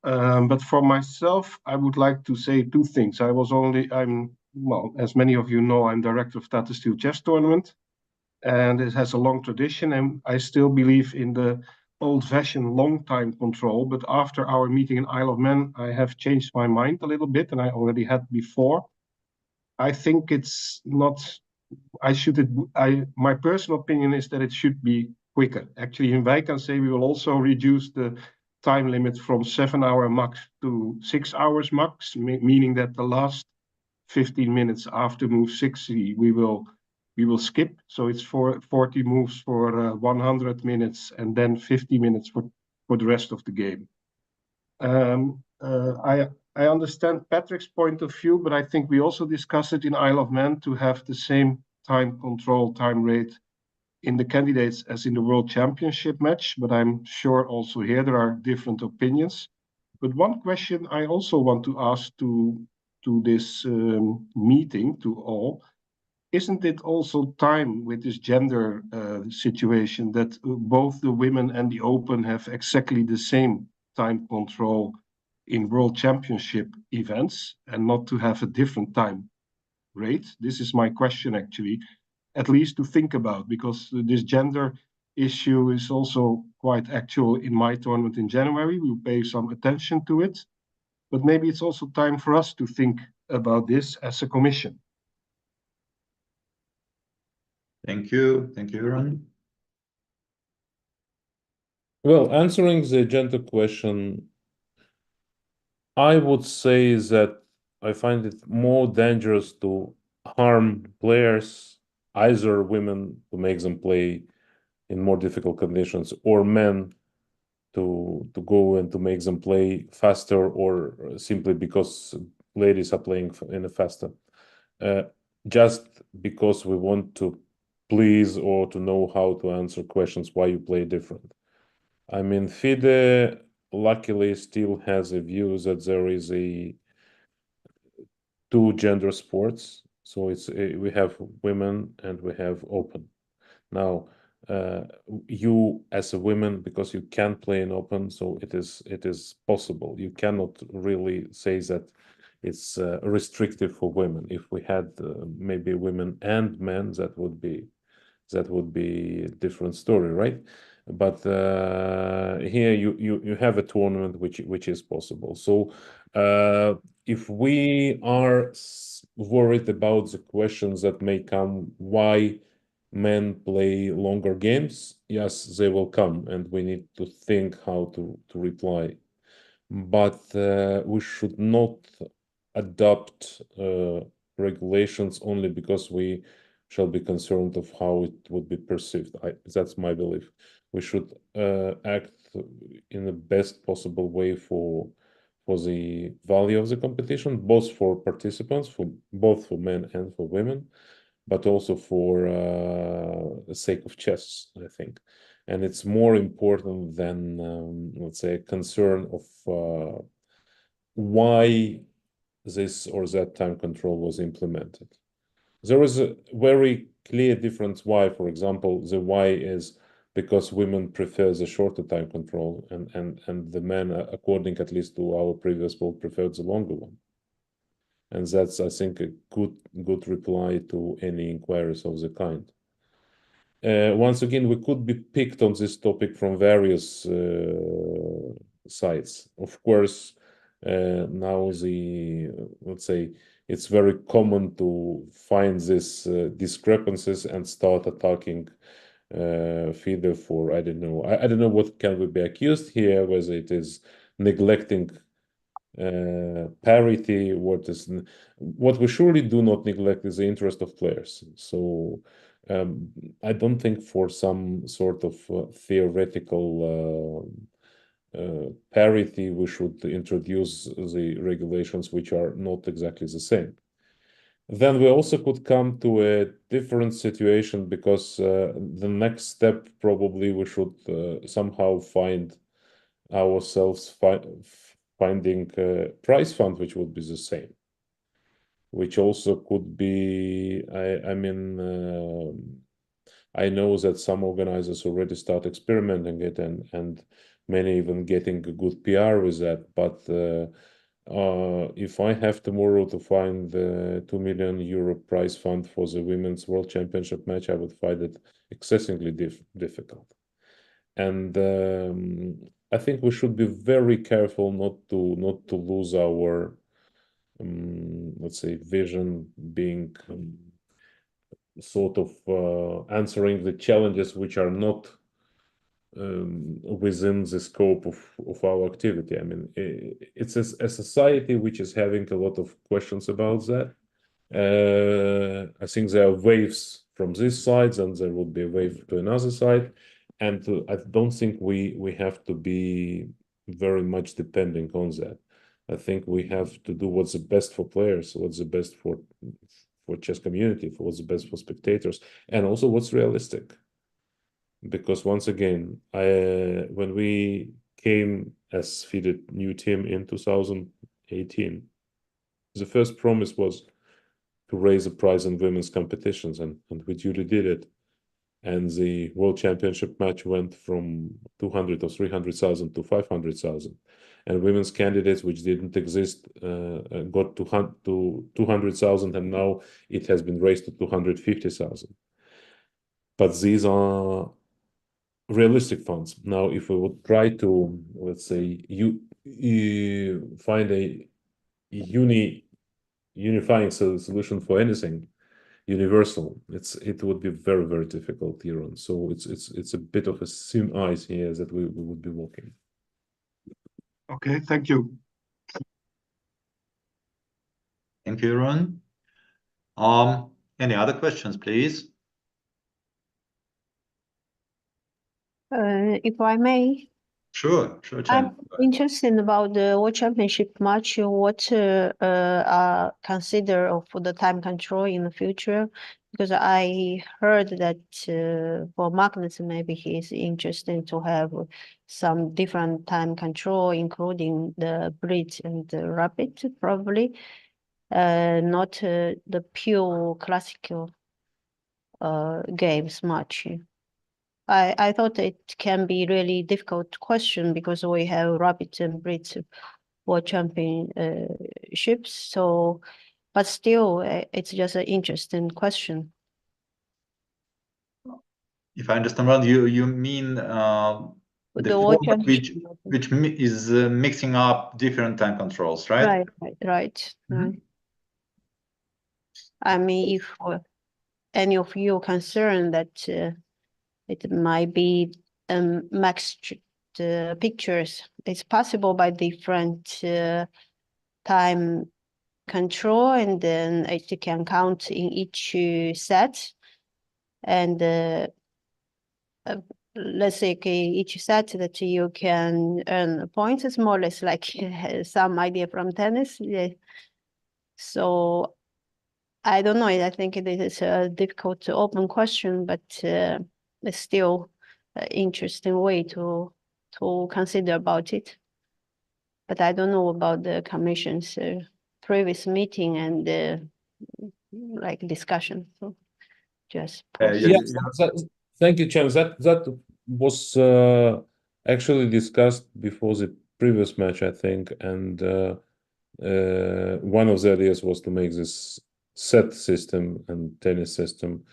But for myself, I would like to say two things. Well, as many of you know, I'm director of Tata Steel Chess Tournament, and it has a long tradition, and I still believe in the old-fashioned long time control. But after our meeting in Isle of Man, I have changed my mind a little bit, and I already had before. I think it's not. My personal opinion is that it should be quicker. Actually, in Wij can say we will also reduce the time limit from 7 hour max to 6 hours max, meaning that the last 15 minutes after move 60 we will skip. So it's 40 moves for 100 minutes and then 50 minutes for the rest of the game. I understand Patrick's point of view, but I think we also discussed it in Isle of Man to have the same time control, time rate in the candidates as in the World Championship match. But I'm sure also here there are different opinions. But one question I also want to ask to this meeting, to all, isn't it also time with this gender situation that both the women and the open have exactly the same time control in World Championship events and not to have a different time rate? This is my question, actually, at least to think about, because this gender issue is also quite actual in my tournament in January. We'll pay some attention to it, but maybe it's also time for us to think about this as a commission. Thank you. Thank you, Aaron. Well, answering the gender question, I would say that I find it more dangerous to harm players, either women to make them play in more difficult conditions, or men to go and to make them play faster, or simply because ladies are playing in a faster, just because we want to please or to know how to answer questions why you play different. I mean, FIDE luckily still has a view that there is a two gender sports. So it's we have women and we have open. Now, you as a woman, because you can play in open, so it is possible. You cannot really say that it's restrictive for women. If we had maybe women and men, that would be a different story, right? But here you have a tournament which is possible. So if we are worried about the questions that may come, why men play longer games, yes, they will come, and we need to think how to reply. But we should not adopt regulations only because we shall be concerned of how it would be perceived. That's my belief. We should act in the best possible way for the value of the competition, both for participants, both for men and for women, but also for the sake of chess, I think. And it's more important than, let's say, a concern of why this or that time control was implemented. There is a very clear difference why, for example, the why is because women prefer the shorter time control, and the men, according at least to our previous poll, preferred the longer one. And that's, I think, a good reply to any inquiries of the kind. Once again, we could be picked on this topic from various sides. Of course, now let's say, it's very common to find these discrepancies and start attacking FIDE for, I don't know. I don't know what can we be accused here, whether it is neglecting parity. What we surely do not neglect is the interest of players. So I don't think for some sort of theoretical parity we should introduce the regulations which are not exactly the same. Then we also could come to a different situation, because the next step probably we should somehow find ourselves finding a prize fund which would be the same, which also could be, I mean, I know that some organizers already start experimenting it, and many even getting a good PR with that. But if I have tomorrow to find the €2 million prize fund for the women's world championship match, I would find it excessively difficult. And I think we should be very careful not to lose our let's say, vision, being sort of answering the challenges which are not within the scope of our activity. I mean, it's a society which is having a lot of questions about that. I think there are waves from this side, and there will be a wave to another side. And I don't think we have to be very much depending on that. I think we have to do what's the best for players, what's the best for chess community, for what's the best for spectators, and also what's realistic. Because once again, when we came as FIDE new team in 2018, the first promise was to raise the prize in women's competitions, and we duly did it. And the world championship match went from 200 or 300,000 to 500,000. And women's candidates, which didn't exist, got to 200,000, and now it has been raised to 250,000. But these are realistic funds. Now, if we would try to, let's say, you find a unifying solution for anything, universal. It would be very, very difficult here on. So it's a bit of a thin ice here that we would be walking. Okay, thank you. Thank you, Ron. Any other questions, please? If I may, Sure, Chen. I'm interested about the World Championship match. What are consider for the time control in the future? Because I heard that for Magnus, maybe he's interested to have some different time control, including the blitz and the rapid, probably. Not the pure classical games much. I thought it can be really difficult question because we have rapid and blitz world championships. So, but still, it's just an interesting question. If I understand well, you mean the world format championship. which is mixing up different time controls, right? Right. Mhm. I mean, if any of you concerned that it might be mixed pictures, it's possible by different time control, and then it can count in each set. And let's say each set that you can earn points is more or less like some idea from tennis. Yeah. So I don't know. I think it is a difficult to open question, but it's still an interesting way to consider about it. But I don't know about the commission's previous meeting and like discussion. So just Thank you, Chen. That was actually discussed before the previous match, I think, and one of the ideas was to make this set system and tennis system,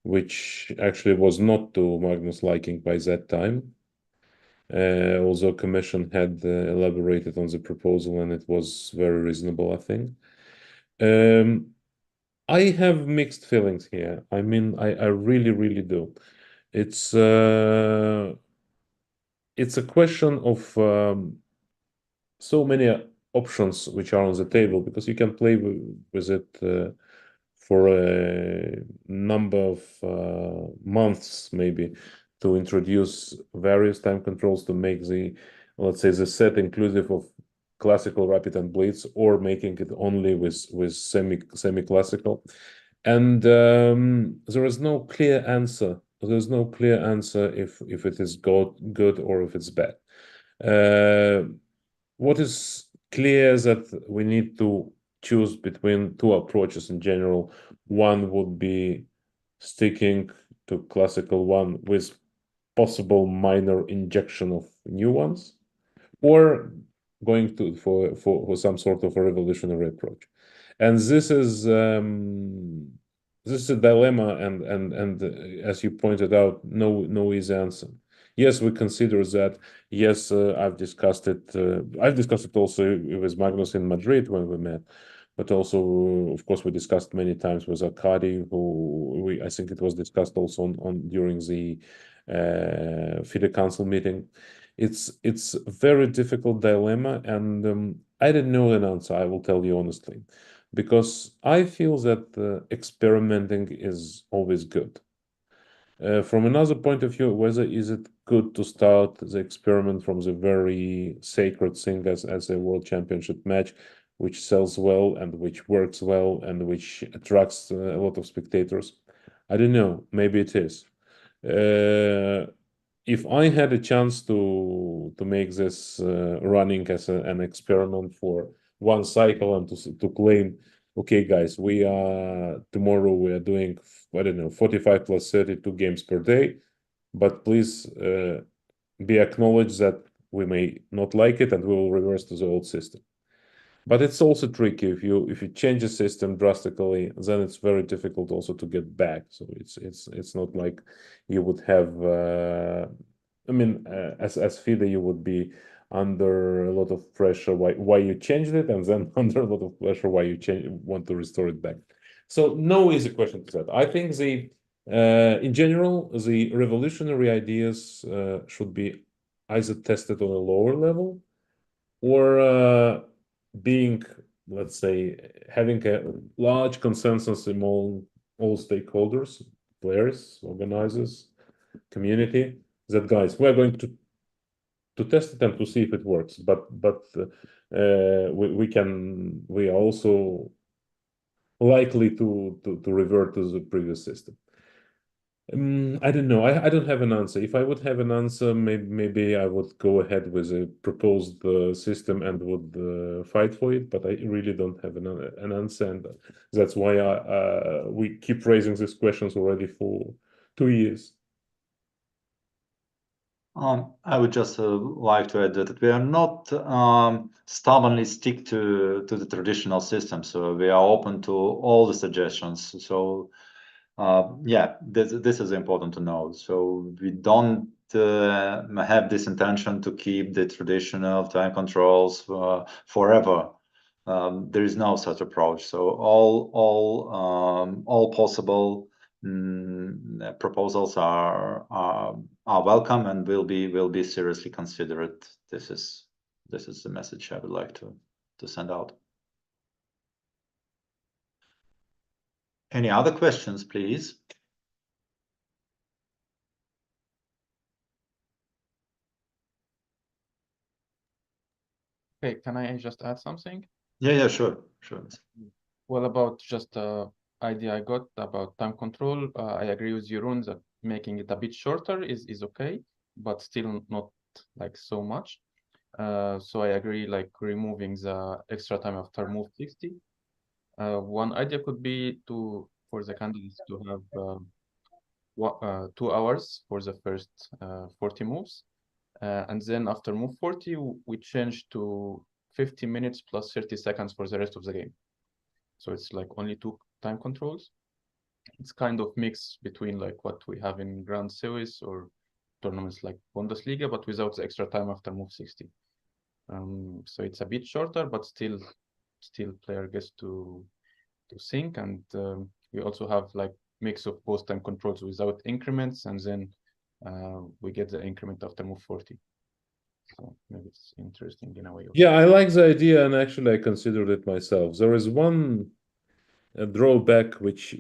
which actually was not to Magnus' liking by that time. Although Commission had elaborated on the proposal and it was very reasonable, I think. I have mixed feelings here. I mean, I really, really do. It's a question of so many options which are on the table, because you can play with it for a number of months, maybe, to introduce various time controls to make let's say, the set inclusive of classical, rapid, and blitz, or making it only with semi-classical. And there is no clear answer. There's no clear answer if it is good or if it's bad. What is clear is that we need to choose between two approaches in general. One would be sticking to classical one with possible minor injection of new ones, or going for some sort of a revolutionary approach. And this is a dilemma, and as you pointed out, no easy answer. Yes, we consider that. Yes, I've discussed it. I've discussed it also with Magnus in Madrid when we met, but also, of course, we discussed many times with Arkady, who I think it was discussed also on during the FIDE Council meeting. It's a very difficult dilemma, and I didn't know an answer, I will tell you honestly, because I feel that experimenting is always good. From another point of view, whether is it good to start the experiment from the very sacred thing as a World Championship match, which sells well and which works well and which attracts a lot of spectators? I don't know. Maybe it is. If I had a chance to make this running as an experiment for one cycle and to claim, okay, guys, tomorrow we are doing, I don't know, 45 plus 32 games per day, but please be acknowledged that we may not like it and we will reverse to the old system. But it's also tricky if you change a system drastically, then it's very difficult also to get back. So it's not like you would have. I mean, as FIDE, you would be under a lot of pressure why you changed it, and then under a lot of pressure why you want to restore it back. So no easy question to set. I think in general, the revolutionary ideas should be either tested on a lower level or being, let's say, having a large consensus among all stakeholders, players, organizers, community, that guys, we're going to test it and to see if it works. But we are also likely to revert to the previous system. I don't know. I don't have an answer. If I would have an answer, maybe I would go ahead with a proposed system and would fight for it. But I really don't have an answer, and that's why we keep raising these questions already for 2 years. I would just like to add that we are not stubbornly stick to the traditional system, so we are open to all the suggestions. So yeah, this is important to know. So we don't have this intention to keep the traditional time controls forever. There is no such approach. So all possible proposals are welcome and will be seriously considered. This is the message I would like to send out. Any other questions, please? Okay, can I just add something? Yeah, sure. Well, about just idea I got about time control, I agree with Jeroen that making it a bit shorter is okay, but still not like so much. So I agree, like removing the extra time after move 60. One idea could be for the candidates to have 2 hours for the first 40 moves. And then after move 40, we change to 50 minutes plus 30 seconds for the rest of the game. So it's like only 2 time controls. It's kind of mix between like what we have in Grand Series or tournaments like Bundesliga, but without the extra time after move 60. So it's a bit shorter, but still player gets to sync, and we also have like mix of both time controls without increments, and then we get the increment after move 40. So maybe it's interesting in a way. Yeah, I like the idea, and actually I considered it myself. There is one drawback which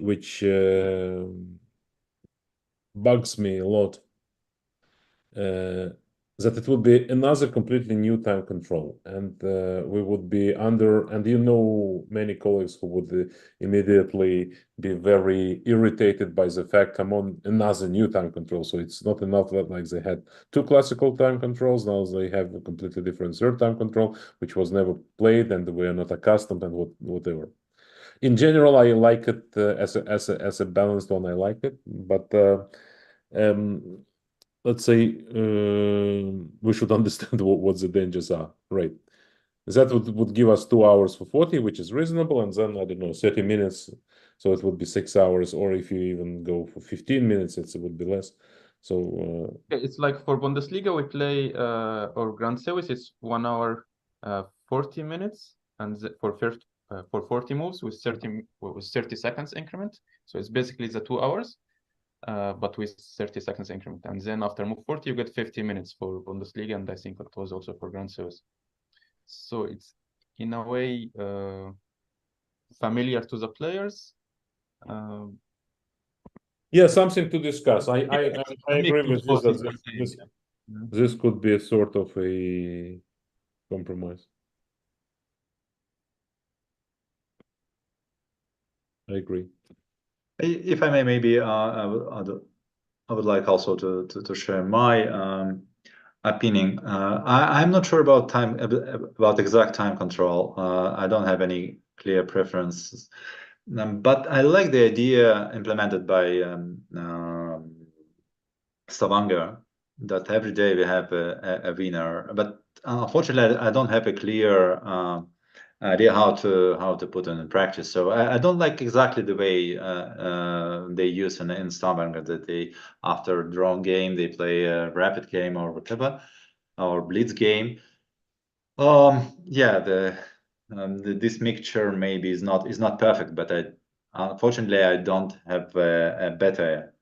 bugs me a lot, that it would be another completely new time control, and we would be under, and many colleagues who would immediately be very irritated by the fact, come on, another new time control. So it's not enough that like they had 2 classical time controls, now they have a completely different third time control, which was never played and we are not accustomed, and whatever. In general, I like it as a balanced one. I like it, but let's say we should understand what the dangers are, right? That would give us 2 hours for 40, which is reasonable, and then I don't know, 30 minutes, so it would be 6 hours, or if you even go for 15 minutes, it would be less. So it's like for Bundesliga we play or Grand Series, it's 1 hour 40 minutes, and for 40 moves with 30 seconds increment. So it's basically the 2 hours. But with 30 seconds increment. And then after move 40, you get 50 minutes for Bundesliga, and I think that was also for Grand Series. So it's in a way familiar to the players. Yeah, something to discuss. I agree with you that this could be a sort of a compromise. I agree. If I may, maybe I would like also to share my opinion. I'm not sure about exact time control. I don't have any clear preferences, but I like the idea implemented by Stavanger that every day we have a winner. But unfortunately, I don't have a clear idea how to put it in practice. So I don't like exactly the way they use in Stavanger, that they, after a drawn game, they play a rapid game or whatever, or blitz game. Yeah, this mixture maybe is not perfect, but unfortunately, I don't have a better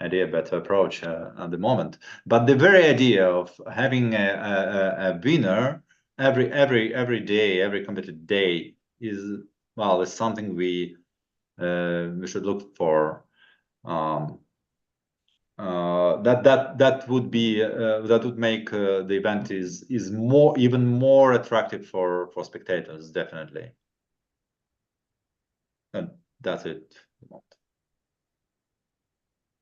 idea, better approach at the moment. But the very idea of having a winner every day, every competitive day is, well, is something we should look for. That would make the event is even more attractive for spectators, definitely. And that's it.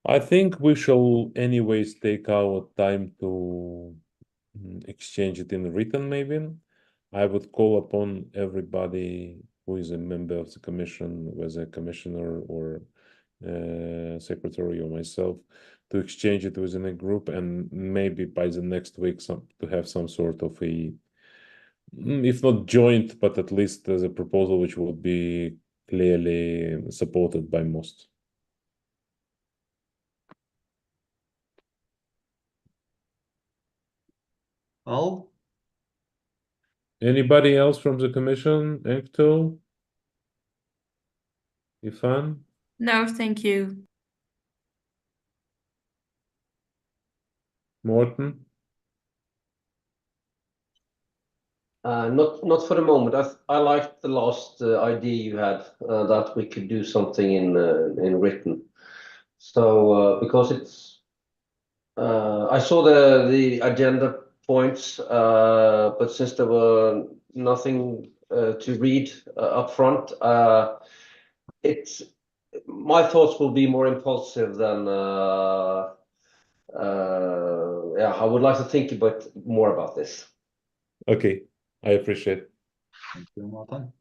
I think we shall anyways take our time to exchange it in written, maybe. I would call upon everybody who is a member of the commission, whether a commissioner or secretary or myself, to exchange it within a group, and maybe by the next week to have some sort of a, if not joint, but at least as a proposal which would be clearly supported by most. Well, anybody else from the commission? Ekto? Ifan? No, thank you. Morten? Not for the moment. I liked the last idea you had, that we could do something in written. So because it's, I saw the agenda points, but since there were nothing to read up front, it's, my thoughts will be more impulsive than yeah. I would like to think more about this. Okay, I appreciate it. thank you, Martin.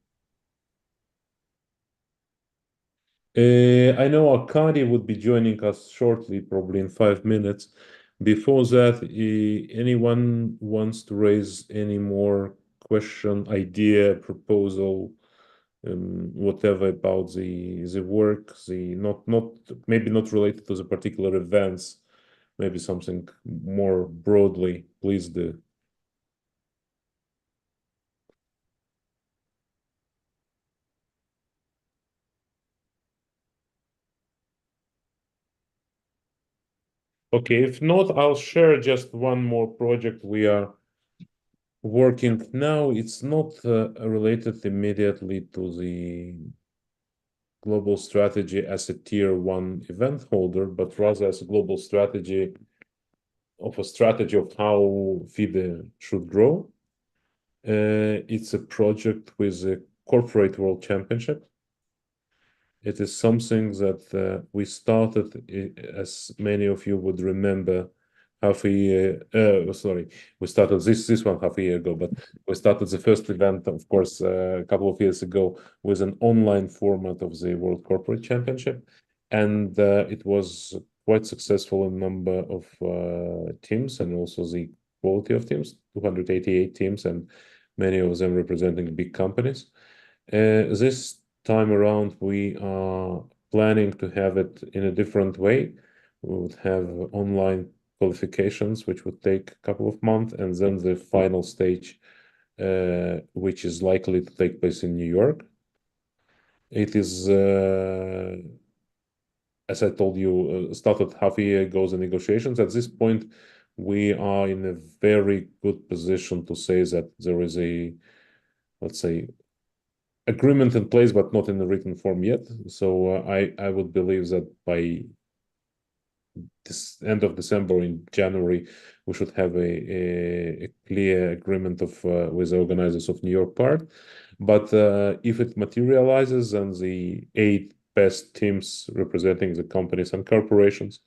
I know Arkady would be joining us shortly, probably in 5 minutes. Before that, anyone wants to raise any more question, idea, proposal, whatever about the work, maybe not related to the particular events, maybe something more broadly, please do. Okay, if not, I'll share just one more project we are working now. It's not related immediately to the global strategy as a tier 1 event holder, but rather as a global strategy of how FIDE should grow. It's a project with a corporate world championship. It is something that we started, as many of you would remember, we started this one half a year ago, but we started the first event, of course, a couple of years ago with an online format of the World Corporate Championship. And it was quite successful in number of teams and also the quality of teams, 288 teams, and many of them representing big companies. This time around, we are planning to have it in a different way. We would have online qualifications, which would take a couple of months, and then the final stage, which is likely to take place in New York. It is, as I told you, started half a year ago, the negotiations. At this point, we are in a very good position to say that there is a, let's say, agreement in place, but not in the written form yet. So I would believe that by this end of December, in January, we should have a clear agreement with the organizers of New York part. But if it materializes, and the 8 best teams representing the companies and corporations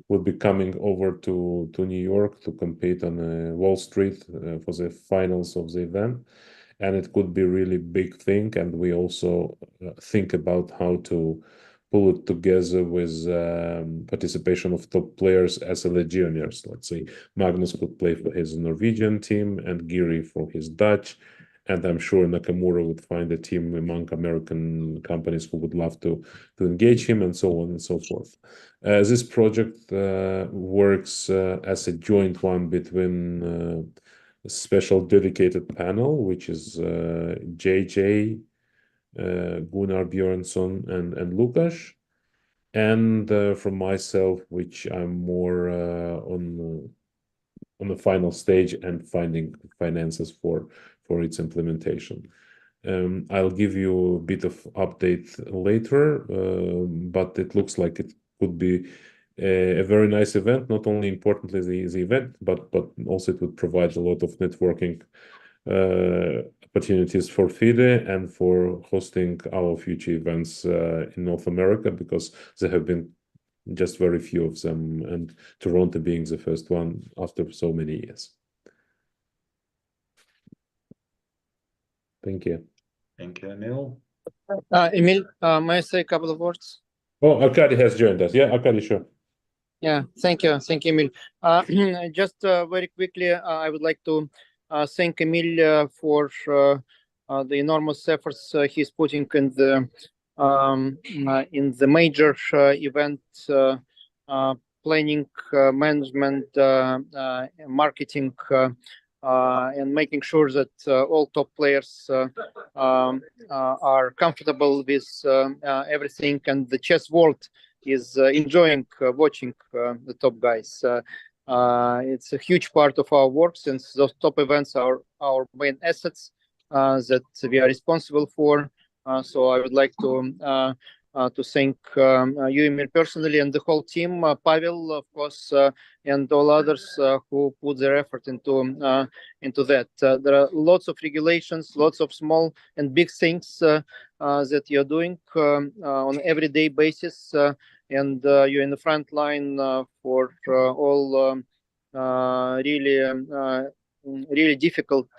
will be coming over to New York to compete on Wall Street for the finals of the event. And it could be really big thing. And we also think about how to pull it together with participation of top players as a legionnaires. Let's say Magnus could play for his Norwegian team and Giri for his Dutch. And I'm sure Nakamura would find a team among American companies who would love to engage him, and so on and so forth. This project works as a joint one between a special dedicated panel, which is JJ, Gunnar Björnsson and Lukas, and from myself, which I'm more on the final stage and finding finances for its implementation. I'll give you a bit of update later, but it looks like it could be a very nice event. Not only importantly the event, but also it would provide a lot of networking opportunities for FIDE and for hosting our future events in North America, because there have been just very few of them, and Toronto being the first one after so many years. Thank you. Thank you, Emil. Emil, may I say a couple of words? Oh, Arkady has joined us. Yeah, Arkady, sure. Yeah, thank you, Emil. Just very quickly, I would like to thank Emil for the enormous efforts he's putting in the major event planning, management, marketing, and making sure that all top players are comfortable with everything, and the chess world is enjoying watching the top guys. It's a huge part of our work, since those top events are our main assets that we are responsible for. So I would like to thank you, Emil, personally, and the whole team, Pavel, of course, and all others who put their effort into that. There are lots of regulations, lots of small and big things that you're doing on everyday basis, and you're in the front line for all really difficult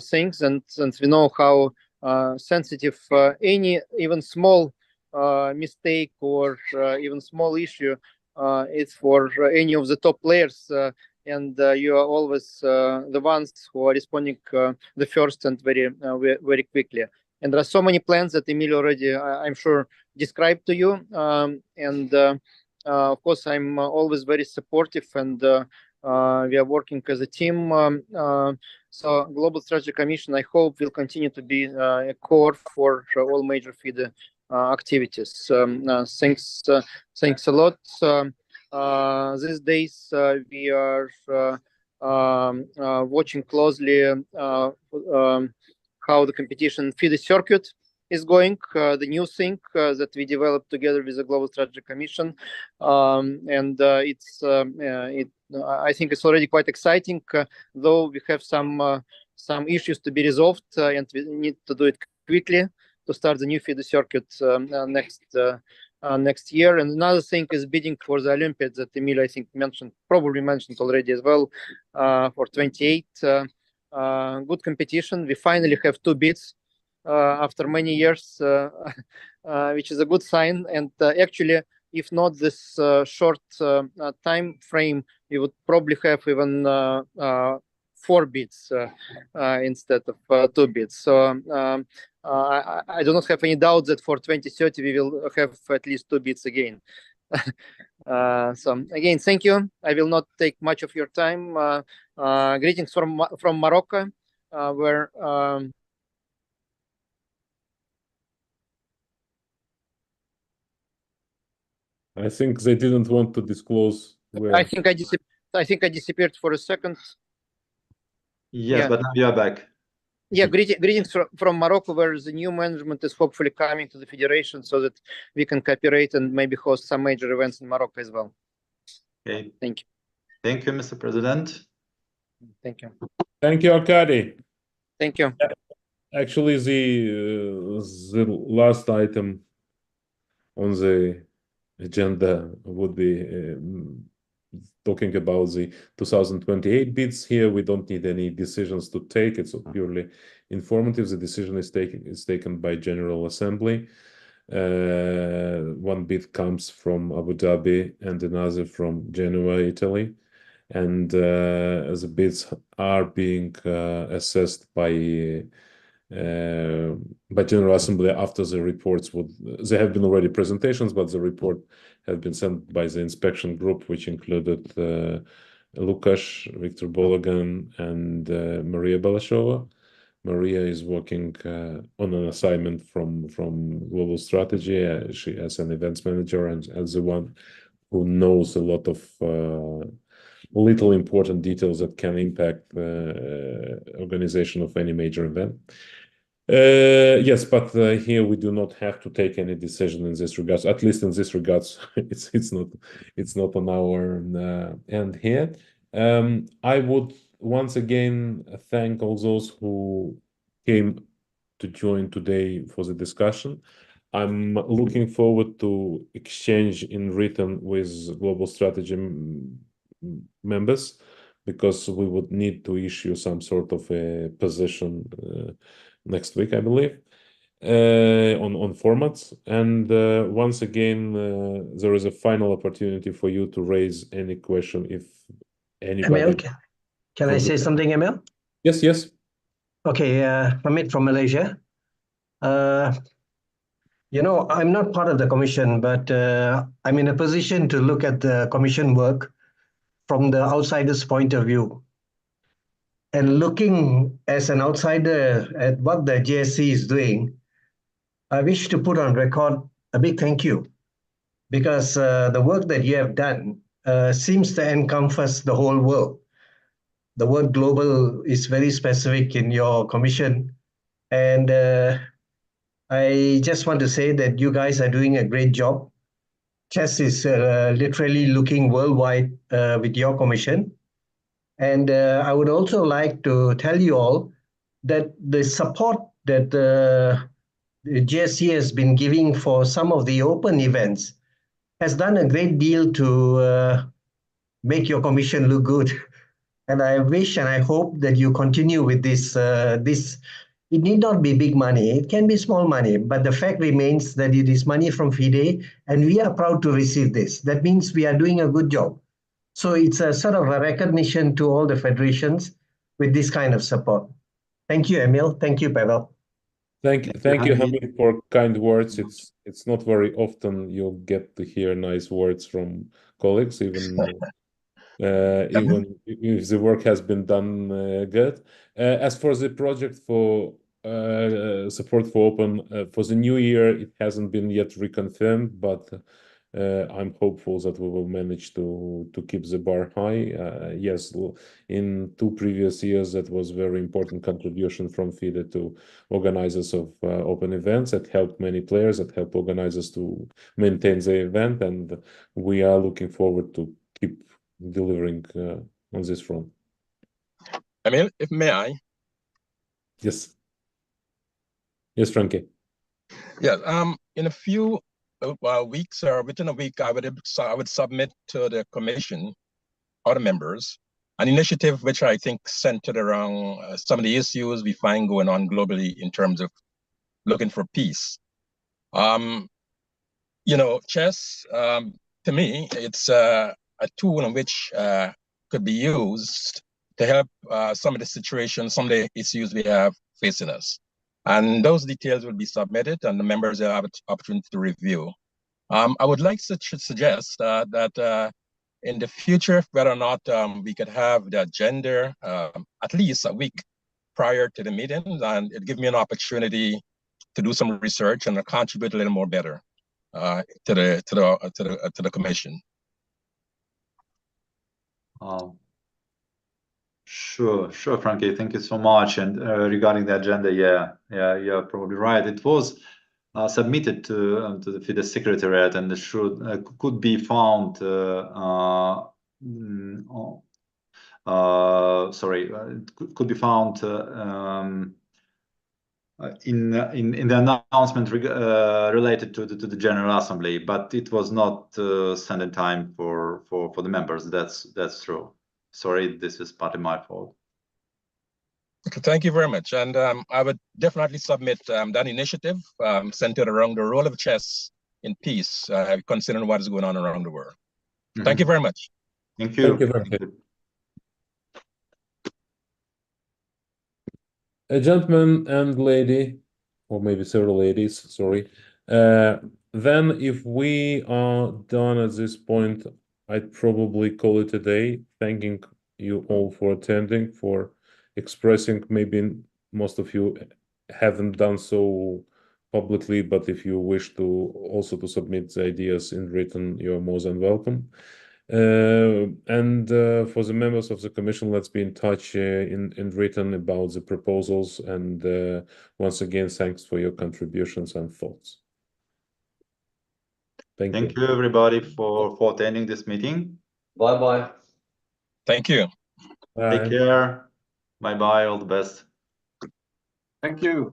things, and since we know how sensitive any even small mistake or even small issue is for any of the top players, and you are always the ones who are responding the first and very quickly. And there are so many plans that Emil already, I'm sure, described to you. And of course, I'm always very supportive, and we are working as a team. So Global Strategy Commission, I hope, will continue to be a core for all major FIDE activities. Thanks a lot. These days, we are watching closely how the competition FIDE circuit is going, the new thing that we developed together with the Global Strategy Commission, and I think it's already quite exciting, though we have some issues to be resolved, and we need to do it quickly to start the new FIDE circuit next year. And another thing is bidding for the Olympiads that Emil, I think, probably mentioned already as well, for 28. Good competition. We finally have 2 bids after many years, which is a good sign. And actually, if not this short time frame, we would probably have even 4 bids instead of 2 bids. So I do not have any doubt that for 2030 we will have at least 2 bids again. So again, thank you. I will not take much of your time. Greetings from Morocco, where I think they didn't want to disclose where. I think I disappeared for a second. Yes, Yeah. but now you are back. Yeah, greetings from Morocco, where the new management is hopefully coming to the federation, so that we can cooperate and maybe host some major events in Morocco as well. Okay. Thank you. Thank you, Mr. President. Thank you. Thank you, Arkady. Thank you. Actually, the last item on the agenda would be talking about the 2028 bids. Here we don't need any decisions to take. It's purely informative. The decision is taken by General Assembly. One bid comes from Abu Dhabi and another from Genoa, Italy, and the bids are being assessed by General Assembly after the reports there have been already presentations, but the report have been sent by the inspection group, which included Lukas, Viktor Bologan, and Maria Balashova. Maria is working on an assignment from global strategy. She as an events manager and as the one who knows a lot of little important details that can impact the organization of any major event. Yes, but here we do not have to take any decision in this regards. At least in this regards, it's not on our end here. I would once again thank all those who came to join today for the discussion. I'm looking forward to exchange in written with global strategy members, because we would need to issue some sort of a position next week, I believe, on formats. And once again, there is a final opportunity for you to raise any question if anybody. Emil, can I say something, Emil? Yes, yes. Okay, Hamid from Malaysia. You know, I'm not part of the commission, but I'm in a position to look at the commission work from the outsider's point of view. And looking as an outsider at what the GSC is doing, I wish to put on record a big thank you, because the work that you have done seems to encompass the whole world. The word global is very specific in your commission. And I just want to say that you guys are doing a great job. Chess is literally looking worldwide with your commission. And I would also like to tell you all that the support that the GSC has been giving for some of the open events has done a great deal to make your commission look good. And I wish and I hope that you continue with this. It need not be big money. It can be small money. But the fact remains that it is money from FIDE, and we are proud to receive this. That means we are doing a good job. So it's a sort of a recognition to all the federations with this kind of support. Thank you, Emil. Thank you, Pavel. Thank you, Hamid, for kind words. It's not very often you'll get to hear nice words from colleagues, even if the work has been done good. As for the project for support for open for the new year, it hasn't been yet reconfirmed, but I'm hopeful that we will manage to keep the bar high. Yes, in 2 previous years, that was very important contribution from FIDE to organizers of open events that helped many players, that helped organizers to maintain the event, and we are looking forward to keep delivering on this front. Emil, if may I? Yes. Yes, Frankie. Yeah. In a few weeks or within a week, I would submit to the commission, other members, an initiative which I think centered around some of the issues we find going on globally in terms of looking for peace. You know, chess, to me, it's a tool in which could be used to help some of the situations, some of the issues we have facing us. And those details will be submitted and the members will have an opportunity to review. I would like to suggest that in the future, whether or not we could have the agenda at least a week prior to the meeting, and it give me an opportunity to do some research and contribute a little more better to the commission. Sure, Frankie. Thank you so much. And regarding the agenda, you're probably right. It was submitted to the FIDE Secretariat, and could be found. Could be found in the announcement related to the General Assembly, but it was not sent in time for the members. That's true. Sorry, this is partly my fault. Okay, thank you very much. And I would definitely submit that initiative centered around the role of chess in peace, considering what is going on around the world. Mm-hmm. Thank you very much. Thank you. Thank you. A gentleman and lady, or maybe several ladies, sorry. Then if we are done at this point, I'd probably call it a day, thanking you all for attending, for expressing maybe most of you haven't done so publicly, but if you wish to also to submit the ideas in written, you're more than welcome. And for the members of the commission, let's be in touch in written about the proposals. And once again, thanks for your contributions and thoughts. Thank you, everybody, for attending this meeting. Bye-bye. Thank you. Bye. Take care. Bye-bye. All the best. Thank you.